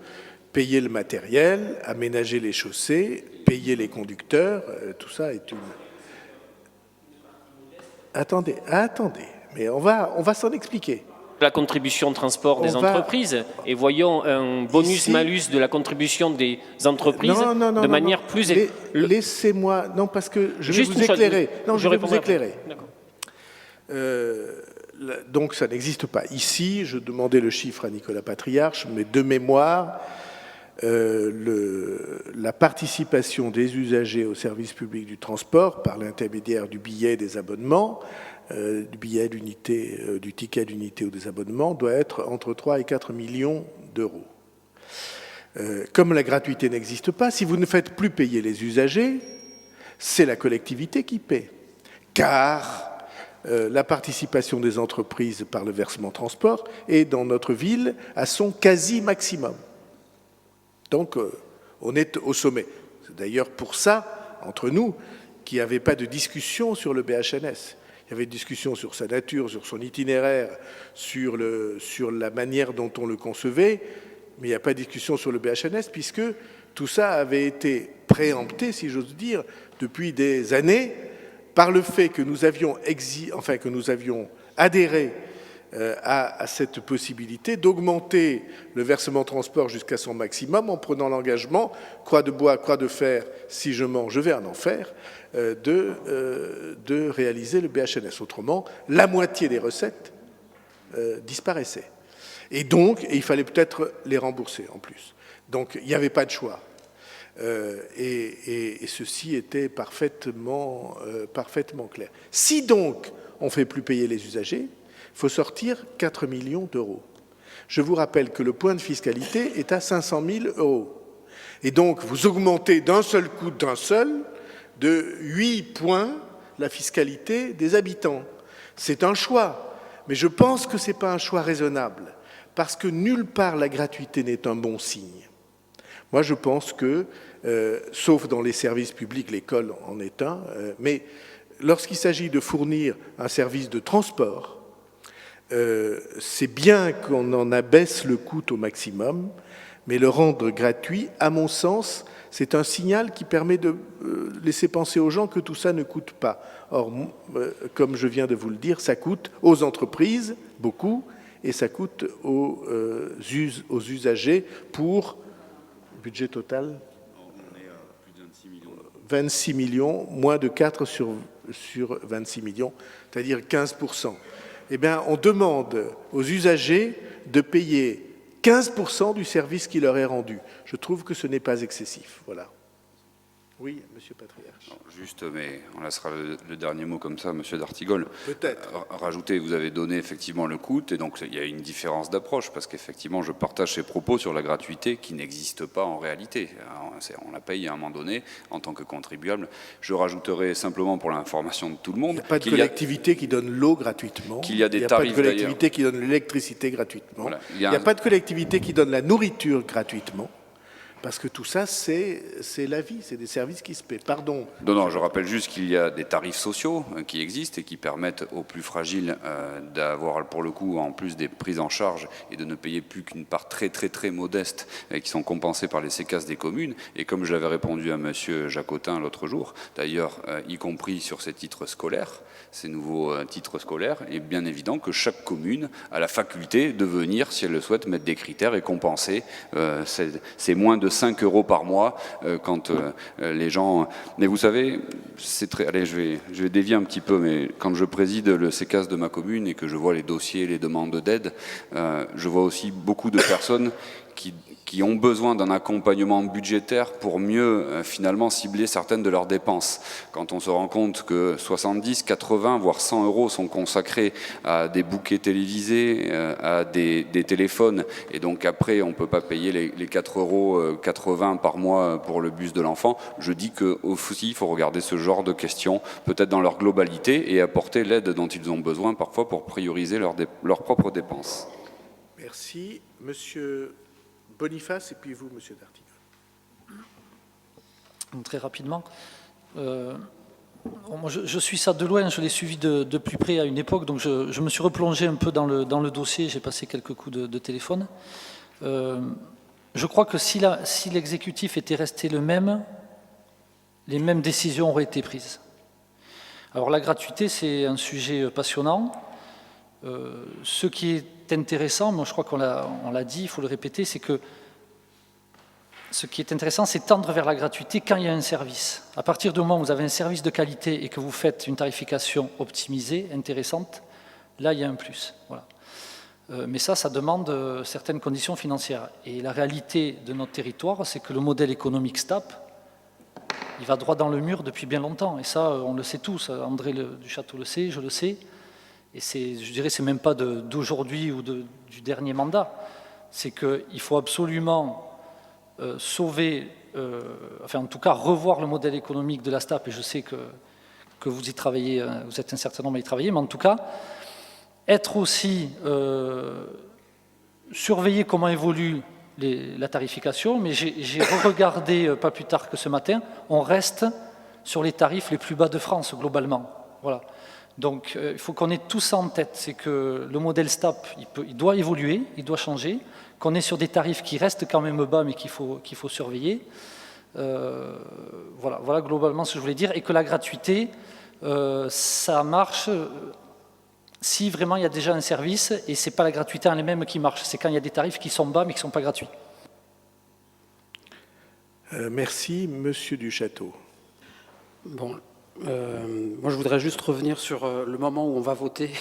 payer le matériel, aménager les chaussées, payer les conducteurs, tout ça est une... Attendez, mais on va s'en expliquer. La contribution de transport des entreprises et voyons un bonus-malus de la contribution des entreprises de manière plus... Laissez-moi... Non, parce que je vais vous éclairer. Non, je vais vous éclairer. Donc ça n'existe pas. Ici, je demandais le chiffre à Nicolas Patriarche, mais de mémoire, la participation des usagers au service public du transport par l'intermédiaire du billet des abonnements, du billet d'unité, du ticket d'unité ou des abonnements, doit être entre 3 et 4 millions d'euros. Comme la gratuité n'existe pas, si vous ne faites plus payer les usagers, c'est la collectivité qui paie. Car la participation des entreprises par le versement transport est dans notre ville à son quasi-maximum. Donc, on est au sommet. C'est d'ailleurs pour ça, entre nous, qu'il n'y avait pas de discussion sur le BHNS. Il y avait une discussion sur sa nature, sur son itinéraire, sur la manière dont on le concevait, mais il n'y a pas de discussion sur le BHNS, puisque tout ça avait été préempté, si j'ose dire, depuis des années, par le fait que nous avions adhéré à cette possibilité d'augmenter le versement transport jusqu'à son maximum en prenant l'engagement, croix de bois, croix de fer, si je mens, je vais en enfer, de réaliser le BHNS. Autrement, la moitié des recettes disparaissaient. Et donc, il fallait peut-être les rembourser en plus. Donc, il n'y avait pas de choix. Et ceci était parfaitement clair. Si donc on ne fait plus payer les usagers, il faut sortir 4 millions d'euros. Je vous rappelle que le point de fiscalité est à 500 000 euros. Et donc, vous augmentez d'un seul coup, de 8 points la fiscalité des habitants. C'est un choix, mais je pense que ce n'est pas un choix raisonnable, parce que nulle part la gratuité n'est un bon signe. Moi, je pense que, sauf dans les services publics, l'école en est un, mais lorsqu'il s'agit de fournir un service de transport, c'est bien qu'on en abaisse le coût au maximum, mais le rendre gratuit, à mon sens, c'est un signal qui permet de laisser penser aux gens que tout ça ne coûte pas. Or, comme je viens de vous le dire, ça coûte aux entreprises beaucoup et ça coûte aux usagers pour budget total 26 millions, moins de 4 sur 26 millions, c'est-à-dire 15%. Eh bien, on demande aux usagers de payer 15% du service qui leur est rendu. Je trouve que ce n'est pas excessif. Voilà. Oui, Monsieur Patriarche. Juste, mais on laissera le dernier mot comme ça, Monsieur d'Artigol. Peut-être. Rajouter, vous avez donné effectivement le coût, et donc il y a une différence d'approche, parce qu'effectivement, je partage ces propos sur la gratuité qui n'existe pas en réalité. On la paye à un moment donné en tant que contribuable. Je rajouterai simplement pour l'information de tout le monde. Il n'y a pas de collectivité qui donne l'eau gratuitement. Qu'il y a des Il tarifs. n'y a pas de collectivité qui donne l'électricité gratuitement. Voilà. Il n'y a pas de collectivité qui donne la nourriture gratuitement. Parce que tout ça, c'est la vie, c'est des services qui se paient. Pardon. Non, je rappelle juste qu'il y a des tarifs sociaux qui existent et qui permettent aux plus fragiles d'avoir, pour le coup, en plus des prises en charge et de ne payer plus qu'une part très, très, très modeste qui sont compensées par les sécasses des communes. Et comme je l'avais répondu à Monsieur Jacotin l'autre jour, d'ailleurs, y compris sur ces titres scolaires, ces nouveaux titres scolaires, il est bien évident que chaque commune a la faculté de venir, si elle le souhaite, mettre des critères et compenser. C'est moins de 5 € par mois quand les gens... Mais vous savez, c'est très... Allez, je vais dévier un petit peu, mais quand je préside le CECAS de ma commune et que je vois les dossiers, les demandes d'aide, je vois aussi beaucoup de personnes qui ont besoin d'un accompagnement budgétaire pour mieux finalement cibler certaines de leurs dépenses. Quand on se rend compte que 70, 80, voire 100 € sont consacrés à des bouquets télévisés, à des téléphones, et donc après on ne peut pas payer les 4,80 € par mois pour le bus de l'enfant, je dis qu'aussi il faut regarder ce genre de questions, peut-être dans leur globalité, et apporter l'aide dont ils ont besoin parfois pour prioriser leurs propres dépenses. Merci. Monsieur Boniface, et puis vous, Monsieur D'Artigol. Très rapidement. Je suis ça de loin, je l'ai suivi de plus près à une époque, donc je me suis replongé un peu dans le dossier, j'ai passé quelques coups de téléphone. Je crois que si l'exécutif était resté le même, les mêmes décisions auraient été prises. Alors la gratuité, c'est un sujet passionnant. Ce qui est intéressant, moi je crois qu'on l'a dit, il faut le répéter, c'est que ce qui est intéressant, c'est tendre vers la gratuité quand il y a un service. À partir du moment où vous avez un service de qualité et que vous faites une tarification optimisée, intéressante, là il y a un plus. Voilà. Mais ça demande certaines conditions financières. Et la réalité de notre territoire, c'est que le modèle économique STAP, il va droit dans le mur depuis bien longtemps. Et ça, on le sait tous, André Duchâteau le sait, je le sais. Et je dirais, c'est même pas d'aujourd'hui ou du dernier mandat. C'est qu'il faut absolument sauver, enfin en tout cas revoir le modèle économique de la STAP. Et je sais que vous y travaillez, vous êtes un certain nombre à y travailler, mais en tout cas, être aussi surveiller comment évolue la tarification. Mais j'ai regardé pas plus tard que ce matin, on reste sur les tarifs les plus bas de France globalement. Voilà. Donc il faut qu'on ait tout ça en tête, c'est que le modèle STAP, il doit évoluer, il doit changer, qu'on est sur des tarifs qui restent quand même bas mais qu'il faut surveiller. Voilà globalement ce que je voulais dire, et que la gratuité, ça marche si vraiment il y a déjà un service, et ce n'est pas la gratuité en elle-même qui marche, c'est quand il y a des tarifs qui sont bas mais qui ne sont pas gratuits. Merci, Monsieur Duchâteau. Bon. Moi, je voudrais juste revenir sur le moment où on va voter.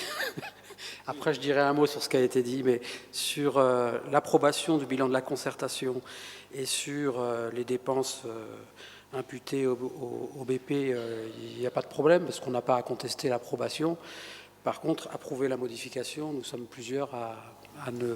Après, je dirai un mot sur ce qui a été dit, mais sur l'approbation du bilan de la concertation et sur les dépenses imputées au BP, il n'y a pas de problème, parce qu'on n'a pas à contester l'approbation. Par contre, approuver la modification, nous sommes plusieurs à ne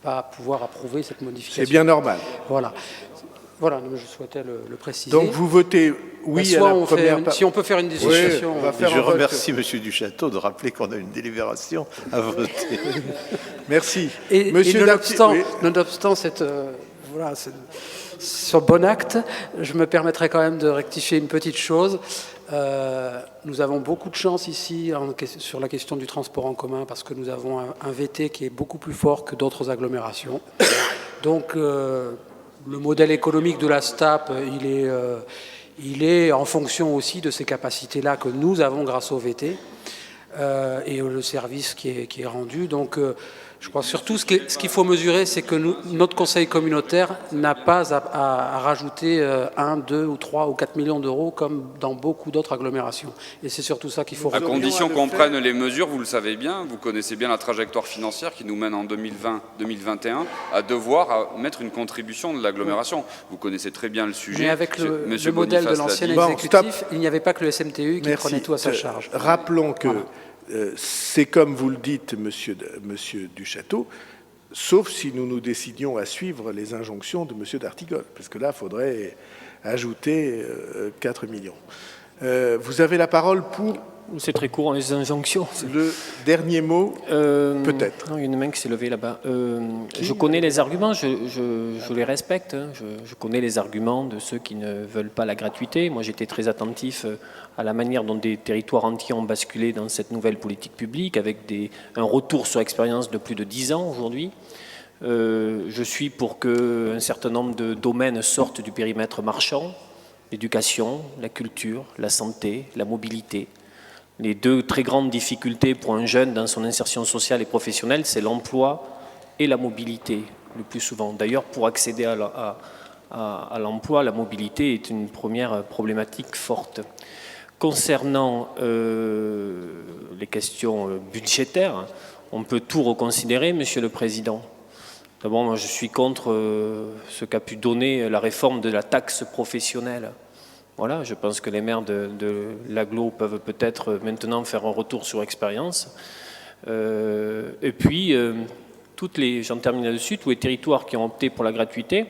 pas pouvoir approuver cette modification. C'est bien normal. Voilà, je souhaitais le préciser. Donc vous votez oui à la première... Si on peut faire une dissociation... Oui, je remercie M. Duchâteau de rappeler qu'on a une délibération à voter. Merci. Et nonobstant cette voilà, sur bon acte, je me permettrai quand même de rectifier une petite chose. Nous avons beaucoup de chance ici sur la question du transport en commun parce que nous avons un VT qui est beaucoup plus fort que d'autres agglomérations. Donc, le modèle économique de la STAP, il est en fonction aussi de ces capacités-là que nous avons grâce au VT et le service qui est rendu. Donc, je crois surtout ce qu'il faut mesurer, c'est que notre conseil communautaire n'a pas à rajouter 1, 2 ou 3 ou 4 millions d'euros comme dans beaucoup d'autres agglomérations. Et c'est surtout ça qu'il faut à condition qu'on prenne les mesures, vous le savez bien, vous connaissez bien la trajectoire financière qui nous mène en 2020-2021 à devoir mettre une contribution de l'agglomération. Vous connaissez très bien le sujet. Mais avec le modèle de l'ancien exécutif, il n'y avait pas que le SMTU qui prenait tout à sa charge. Rappelons que c'est comme vous le dites, monsieur Duchâteau, sauf si nous nous décidions à suivre les injonctions de monsieur d'Artigol, parce que là, il faudrait ajouter 4 millions. Vous avez la parole pour... C'est très court, les injonctions. Le dernier mot, peut-être. Il y a une main qui s'est levée là-bas. Je connais les arguments, je les respecte. Hein. Je connais les arguments de ceux qui ne veulent pas la gratuité. Moi, j'étais très attentif à la manière dont des territoires entiers ont basculé dans cette nouvelle politique publique, avec un retour sur expérience de plus de 10 ans aujourd'hui. Je suis pour qu'un certain nombre de domaines sortent du périmètre marchand, l'éducation, la culture, la santé, la mobilité. Les deux très grandes difficultés pour un jeune dans son insertion sociale et professionnelle, c'est l'emploi et la mobilité, le plus souvent. D'ailleurs, pour accéder à l'emploi, la mobilité est une première problématique forte. Concernant les questions budgétaires, on peut tout reconsidérer, Monsieur le Président. D'abord, moi, je suis contre ce qu'a pu donner la réforme de la taxe professionnelle. Voilà, je pense que les maires de l'agglo peuvent peut-être maintenant faire un retour sur expérience. Et puis, j'en termine là-dessus, tous les territoires qui ont opté pour la gratuité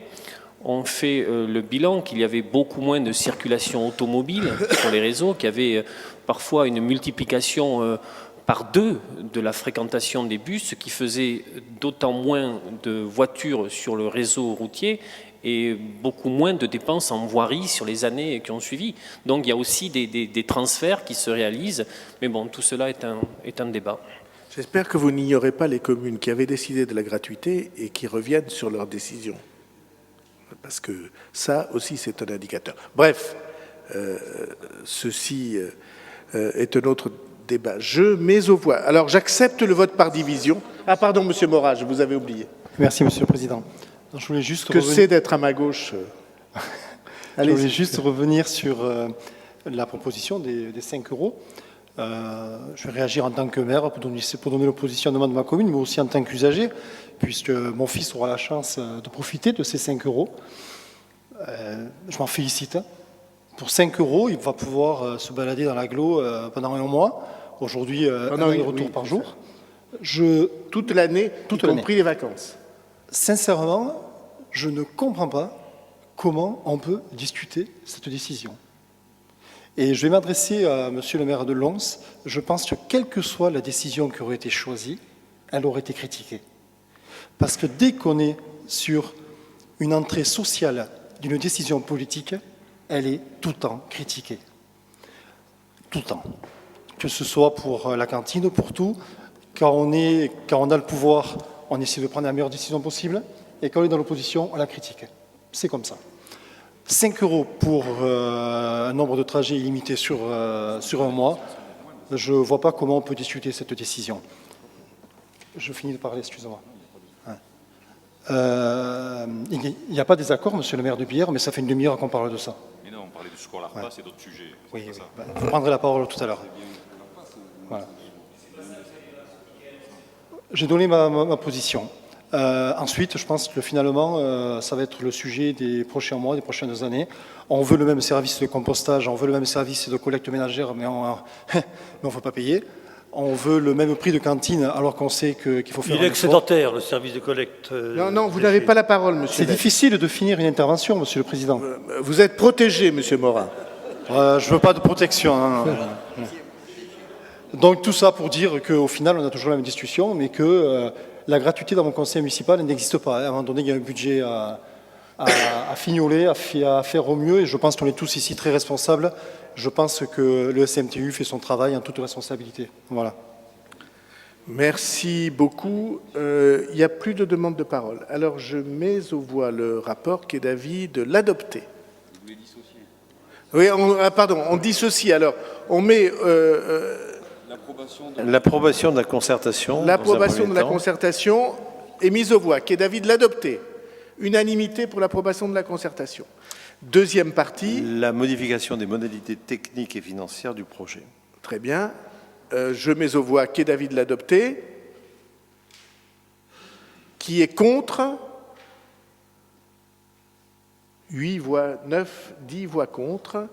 ont fait le bilan qu'il y avait beaucoup moins de circulation automobile sur les réseaux, qu'il y avait parfois une multiplication par 2 de la fréquentation des bus, ce qui faisait d'autant moins de voitures sur le réseau routier et beaucoup moins de dépenses en voirie sur les années qui ont suivi. Donc il y a aussi des transferts qui se réalisent, mais bon, tout cela est un débat. J'espère que vous n'ignorez pas les communes qui avaient décidé de la gratuité et qui reviennent sur leur décision. Parce que ça aussi, c'est un indicateur. Bref, ceci est un autre débat. Je mets aux voix. Alors, j'accepte le vote par division. Ah, pardon, Monsieur Morat, je vous avais oublié. Merci, Monsieur le Président. Je voulais juste que c'est d'être à ma gauche. Je voulais juste revenir sur la proposition des 5 euros. Je vais réagir en tant que maire pour donner le positionnement de ma commune, mais aussi en tant qu'usager, puisque mon fils aura la chance de profiter de ces 5 euros. Je m'en félicite. Pour 5 euros, il va pouvoir se balader dans l'agglo pendant 1 mois. Aujourd'hui, un aller-retour par jour. Toute l'année, y compris les vacances. Sincèrement, je ne comprends pas comment on peut discuter cette décision. Et je vais m'adresser à Monsieur le maire de Lons. Je pense que quelle que soit la décision qui aurait été choisie, elle aurait été critiquée. Parce que dès qu'on est sur une entrée sociale d'une décision politique, elle est tout le temps critiquée. Tout le temps. Que ce soit pour la cantine, pour tout. Quand on a le pouvoir, on essaie de prendre la meilleure décision possible, et quand on est dans l'opposition, on la critique. C'est comme ça. 5 euros pour un nombre de trajets illimité sur 1 mois, je ne vois pas comment on peut discuter cette décision. Je finis de parler, excusez-moi. Il n'y a pas de désaccord, Monsieur le maire de Bière, mais ça fait une demi-heure qu'on parle de ça. Mais non, on parlait du secours à la repas, c'est d'autres sujets. Oui, vous prendrez la parole tout à l'heure. Voilà. J'ai donné ma position. Ensuite, je pense que finalement, ça va être le sujet des prochains mois, des prochaines années. On veut le même service de compostage, on veut le même service de collecte ménagère, mais on ne veut pas payer. On veut le même prix de cantine, alors qu'on sait qu'il faut faire Il est excédentaire, le service de collecte. Non, vous n'avez pas la parole, monsieur. C'est difficile de finir une intervention, monsieur le président. Vous êtes protégé, monsieur Morin. Je ne veux pas de protection. Hein. Donc tout ça pour dire qu'au final, on a toujours la même discussion, mais que la gratuité dans mon conseil municipal n'existe pas. À un moment donné, il y a un budget à fignoler, à faire au mieux. Et je pense qu'on est tous ici très responsables. Je pense que le SMTU fait son travail en toute responsabilité. Voilà. Merci beaucoup. Il n'y a plus de demande de parole. Alors, je mets aux voix le rapport qui est d'avis de l'adopter. Vous voulez dissocier? Oui, pardon, on dissocie. Alors, on met... L'approbation de la concertation. L'approbation de la concertation est mise aux voix, qui est d'avis de l'adopter. Unanimité pour l'approbation de la concertation. Deuxième partie. La modification des modalités techniques et financières du projet. Très bien. Je mets aux voix qui est d'avis de l'adopter. Qui est contre? 8 voix, 9, 10 voix contre.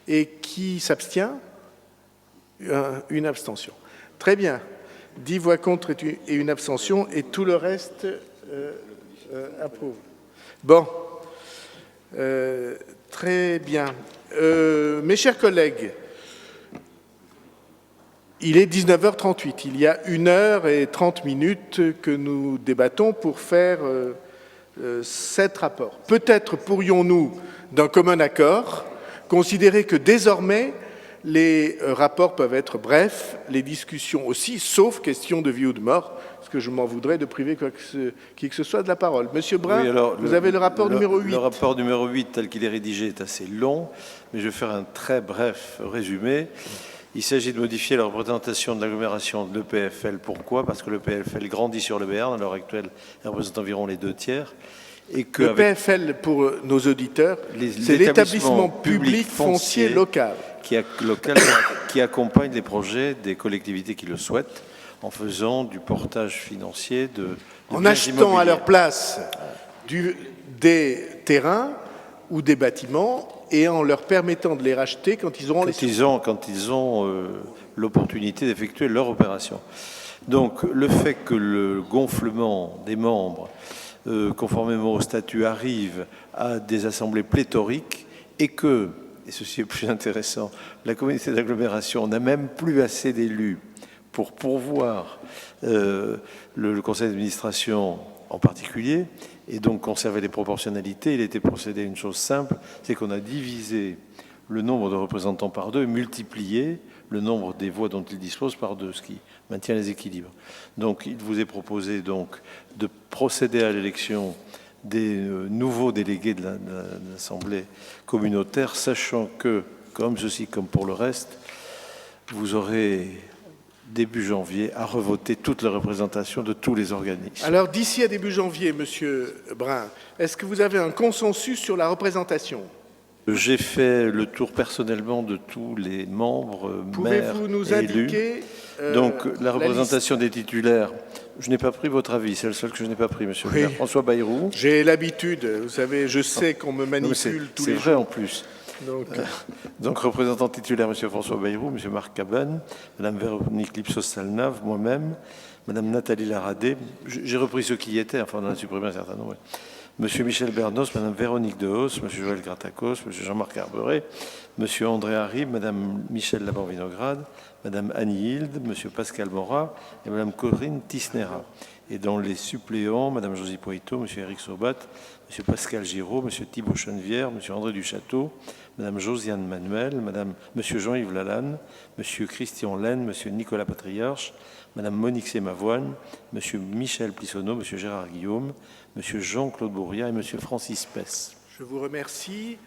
Et qui s'abstient? Une abstention. Très bien. 10 voix contre et une abstention, et tout le reste approuve. Bon. Très bien. Mes chers collègues, il est 19h38. Il y a 1h30 que nous débattons pour faire 7 rapports. Peut-être pourrions-nous, d'un commun accord, considérer que désormais, les rapports peuvent être brefs, les discussions aussi, sauf question de vie ou de mort, parce que je m'en voudrais de priver qui que ce soit de la parole. Monsieur Brun, oui, alors, vous avez le rapport numéro 8. Le rapport numéro 8, tel qu'il est rédigé, est assez long, mais je vais faire un très bref résumé. Il s'agit de modifier la représentation de l'agglomération de l'EPFL. Pourquoi? Parce que l'EPFL grandit sur le Béarn, à l'heure actuelle, il représente environ les 2 tiers. Et que le PFL, pour nos auditeurs, c'est l'établissement public foncier local. Qui accompagne les projets des collectivités qui le souhaitent en faisant du portage financier en achetant à leur place des terrains ou des bâtiments et en leur permettant de les racheter quand ils auront quand ils ont l'opportunité d'effectuer leur opération. Donc le fait que le gonflement des membres conformément au statut arrive à des assemblées pléthoriques et que, et ceci est plus intéressant, la communauté d'agglomération n'a même plus assez d'élus pour pourvoir le conseil d'administration en particulier, et donc conserver les proportionnalités. Il a été procédé à une chose simple, c'est qu'on a divisé le nombre de représentants par 2 et multiplié le nombre des voix dont il dispose par 2, ce qui maintient les équilibres. Donc il vous est proposé donc de procéder à l'élection des nouveaux délégués de l'Assemblée communautaire, sachant que, comme ceci, comme pour le reste, vous aurez début janvier à revoter toute la représentation de tous les organismes. Alors d'ici à début janvier, Monsieur Brun, est-ce que vous avez un consensus sur la représentation? J'ai fait le tour personnellement de tous les membres, maires et élus. Pouvez-vous nous indiquer donc la représentation des titulaires? Je n'ai pas pris votre avis, c'est le seul que je n'ai pas pris, Monsieur le maire. François Bayrou. J'ai l'habitude, vous savez, je sais qu'on me manipule tous les jours. C'est vrai en plus. Donc représentant titulaire, Monsieur François Bayrou, Monsieur Marc Cabane, Madame Véronique Lipsos-Salnave, moi-même, Madame Nathalie Laradé. J'ai repris ceux qui y étaient, enfin on en a supprimé un certain nombre. Monsieur Michel Bernos, Madame Véronique Dehausse, Monsieur Joël Gratacos, Monsieur Jean-Marc Arberet, Monsieur André Harry, Madame Michel Laborde-Vinograde, Madame Annie Hilde, Monsieur Pascal Morat et Madame Corinne Tisnera. Et dans les suppléants, Madame Josie Poito, Monsieur Éric Sobat, Monsieur Pascal Giraud, Monsieur Thibault Chenevière, Monsieur André Duchâteau, Madame Josiane Manuel, Monsieur Jean-Yves Lalanne, Monsieur Christian Laine, Monsieur Nicolas Patriarche, Madame Monique Sémavoine, Monsieur Michel Plissonneau, Monsieur Gérard Guillaume, Monsieur Jean-Claude Bourriat et Monsieur Francis Pess. Je vous remercie.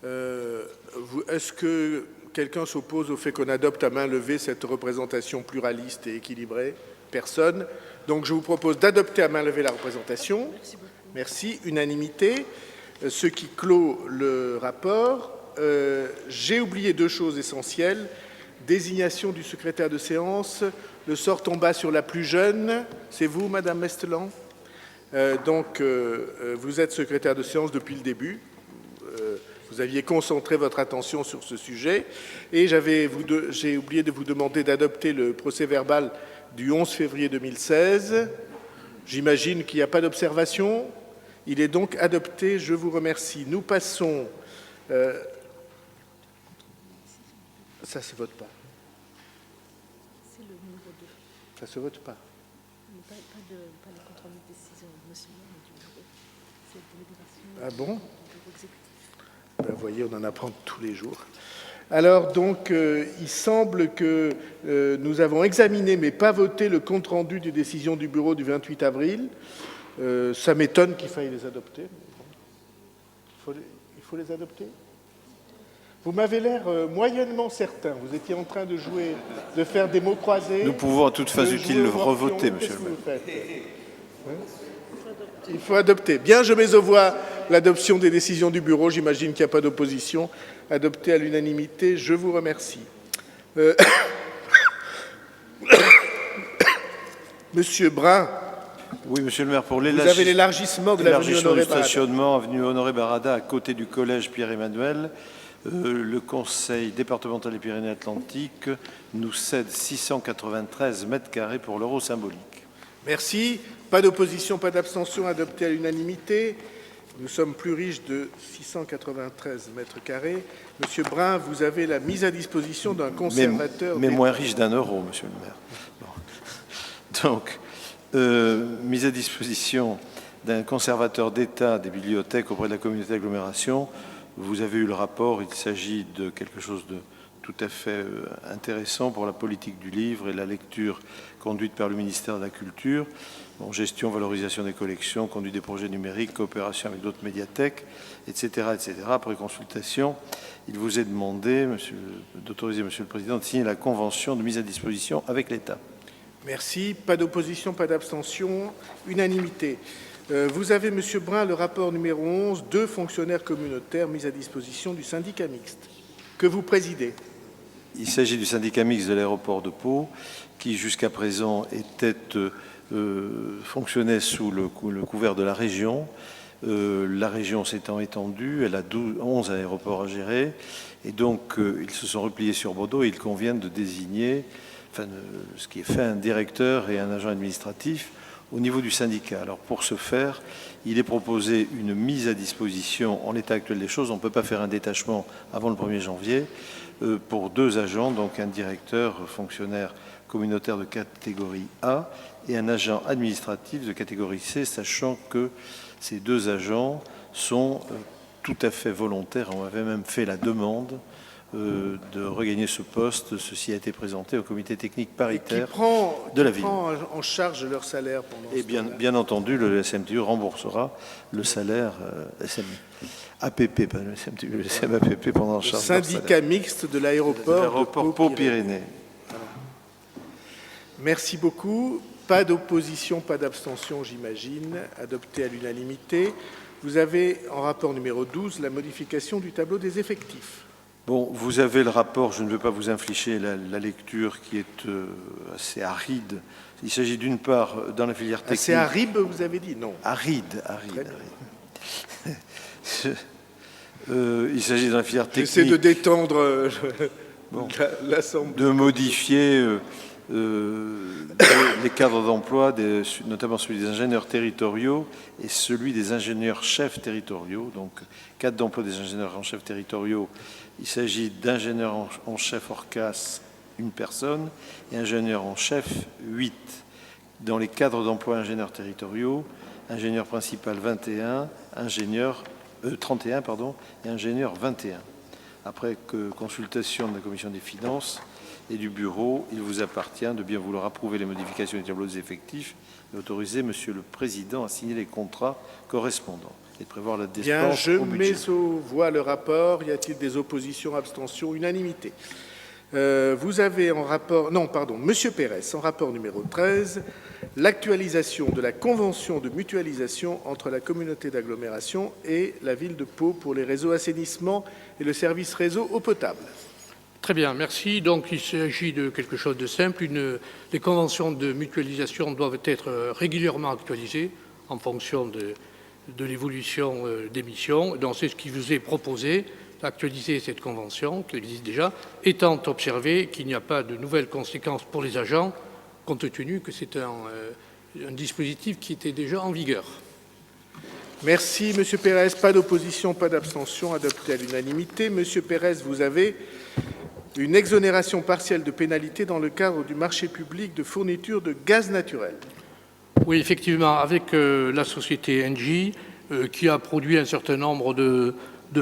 Est-ce que quelqu'un s'oppose au fait qu'on adopte à main levée cette représentation pluraliste et équilibrée? Personne. Donc je vous propose d'adopter à main levée la représentation. Merci. Unanimité. Ce qui clôt le rapport. J'ai oublié 2 choses essentielles. Désignation du secrétaire de séance. Le sort tomba sur la plus jeune. C'est vous, Madame Mestelan? Donc, vous êtes secrétaire de séance depuis le début. Vous aviez concentré votre attention sur ce sujet. Et j'ai oublié de vous demander d'adopter le procès-verbal du 11 février 2016. J'imagine qu'il n'y a pas d'observation. Il est donc adopté. Je vous remercie. Nous passons... ça ne se vote pas. C'est le numéro 2. Ça ne se vote pas. Pas de contrôle de décision, monsieur. Ah bon? Ben, vous voyez, on en apprend tous les jours. Alors, donc, il semble que nous avons examiné, mais pas voté, le compte-rendu des décisions du bureau du 28 avril. Ça m'étonne qu'il faille les adopter. Il faut les adopter? Vous m'avez l'air moyennement certain. Vous étiez en train de jouer, de faire des mots croisés. Nous pouvons, à toute phase utile, le revoter, monsieur le maire. Il faut adopter. Bien, je mets aux voix l'adoption des décisions du bureau. J'imagine qu'il n'y a pas d'opposition. Adopté à l'unanimité, je vous remercie. Monsieur Brun. Oui, monsieur le maire, pour vous avez l'élargissement de l'avenue Honoré Barada. Stationnement, avenue Honoré Barada, à côté du collège Pierre-Emmanuel. Le conseil départemental des Pyrénées-Atlantiques nous cède 693 mètres carrés pour l'euro symbolique. Merci. Pas d'opposition, pas d'abstention, adopté à l'unanimité. Nous sommes plus riches de 693 mètres carrés. Monsieur Brun, vous avez la mise à disposition d'un conservateur... Mais moins riche d'1 euro, monsieur le maire. Bon. Donc, mise à disposition d'un conservateur d'État des bibliothèques auprès de la communauté d'agglomération. Vous avez eu le rapport, il s'agit de quelque chose de tout à fait intéressant pour la politique du livre et la lecture conduite par le ministère de la Culture. Bon, gestion, valorisation des collections, conduite des projets numériques, coopération avec d'autres médiathèques, etc., etc. Après consultation, il vous est demandé d'autoriser, Monsieur le Président, de signer la convention de mise à disposition avec l'État. Merci. Pas d'opposition, pas d'abstention. Unanimité. Vous avez, Monsieur Brun, le rapport numéro 11, 2 fonctionnaires communautaires mis à disposition du syndicat mixte, que vous présidez. Il s'agit du syndicat mixte de l'aéroport de Pau, qui jusqu'à présent fonctionnait sous le couvert de la région. La région s'étant étendue, elle a 11 aéroports à gérer, et donc ils se sont repliés sur Bordeaux et il convient de désigner, ce qui est fait, un directeur et un agent administratif au niveau du syndicat. Alors pour ce faire, il est proposé une mise à disposition en l'état actuel des choses. On ne peut pas faire un détachement avant le 1er janvier pour 2 agents, donc un directeur fonctionnaire communautaire de catégorie A et un agent administratif de catégorie C, sachant que ces 2 agents sont tout à fait volontaires. On avait même fait la demande de regagner ce poste. Ceci a été présenté au comité technique paritaire de la ville. Qui prend en charge leur salaire pendant Et bien entendu, le SMTU remboursera le salaire APP, pas le SMTU, le SMAPP pendant en charge. Syndicat mixte de l'aéroport Pau-Pyrénées. Voilà. Merci beaucoup. Pas d'opposition, pas d'abstention, j'imagine. Adopté à l'unanimité. Vous avez, en rapport numéro 12, la modification du tableau des effectifs. Bon, vous avez le rapport, je ne veux pas vous infliger la lecture qui est assez aride. Il s'agit d'une part, dans la filière technique... Assez aride, vous avez dit? Non. Aride. Il s'agit dans la filière technique... J'essaie de détendre l'Assemblée. De modifier les cadres d'emploi, notamment celui des ingénieurs territoriaux et celui des ingénieurs chefs territoriaux. Donc, cadre d'emploi des ingénieurs en chefs territoriaux, il s'agit d'ingénieurs en chef ORCAS, 1 personne, et ingénieurs en chef, 8. Dans les cadres d'emploi ingénieurs territoriaux, ingénieur principal 21, 31, et ingénieur 21. Après consultation de la Commission des finances et du bureau, il vous appartient de bien vouloir approuver les modifications du tableau des effectifs et autoriser Monsieur le Président à signer les contrats correspondants et de prévoir la dépense au budget. Je mets aux voix le rapport. Y a-t-il des oppositions, abstentions, unanimité? Vous avez en rapport... Non, pardon, Monsieur Pérez, en rapport numéro 13, l'actualisation de la convention de mutualisation entre la communauté d'agglomération et la ville de Pau pour les réseaux assainissement et le service réseau eau potable. Très bien, merci. Donc il s'agit de quelque chose de simple. Les conventions de mutualisation doivent être régulièrement actualisées en fonction de l'évolution des missions. Donc c'est ce qui vous est proposé, d'actualiser cette convention qui existe déjà, étant observé qu'il n'y a pas de nouvelles conséquences pour les agents, compte tenu que c'est un dispositif qui était déjà en vigueur. Merci, Monsieur Pérez. Pas d'opposition, pas d'abstention, adopté à l'unanimité. Monsieur Pérez, vous avez une exonération partielle de pénalité dans le cadre du marché public de fourniture de gaz naturel. Oui, effectivement, avec la société Engie, qui a produit un certain nombre de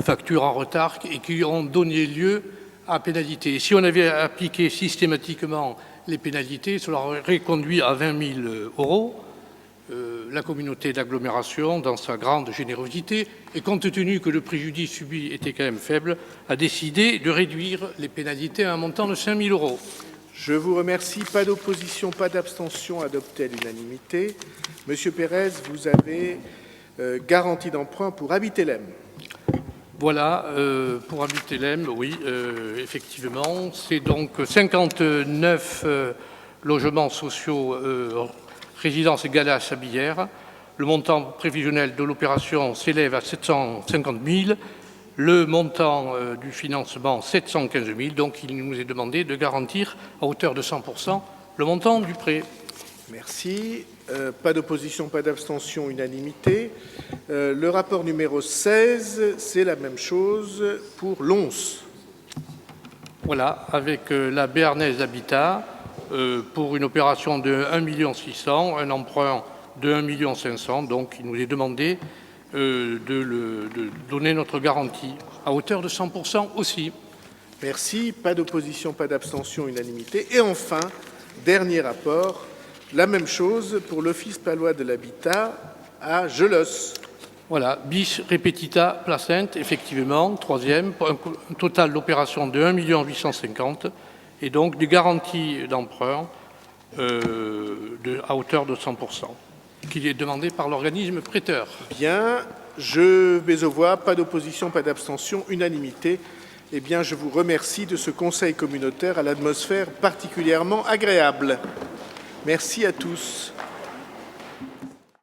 factures en retard et qui ont donné lieu à pénalité. Et si on avait appliqué systématiquement les pénalités, cela aurait conduit à 20 000 €. La communauté d'agglomération, dans sa grande générosité, et compte tenu que le préjudice subi était quand même faible, a décidé de réduire les pénalités à un montant de 5 000 €. Je vous remercie. Pas d'opposition, pas d'abstention, adopté à l'unanimité. Monsieur Pérez, vous avez garantie d'emprunt pour Habitelem. Voilà, pour Habitelem, oui, effectivement. C'est donc 59 logements sociaux résidence Galas à Billère. Le montant prévisionnel de l'opération s'élève à 750 000. Le montant du financement, 715 000. Donc, il nous est demandé de garantir à hauteur de 100% le montant du prêt. Merci. Pas d'opposition, pas d'abstention, unanimité. Le rapport numéro 16, c'est la même chose pour l'ONS. Voilà, avec la Béarnaise Habitat, pour une opération de 1 600 000, un emprunt de 1 500 000. Donc, il nous est demandé de donner notre garantie à hauteur de 100% aussi. Merci. Pas d'opposition, pas d'abstention, unanimité. Et enfin, dernier rapport, la même chose pour l'Office palois de l'habitat à Gelos. Voilà, bis repetita placente, effectivement, troisième, pour un total d'opération de 1 850 000 et donc des garanties d'emprunt à hauteur de 100%, qui est demandé par l'organisme prêteur. Bien, je vais aux voix, pas d'opposition, pas d'abstention, unanimité. Eh bien, je vous remercie de ce conseil communautaire à l'atmosphère particulièrement agréable. Merci à tous.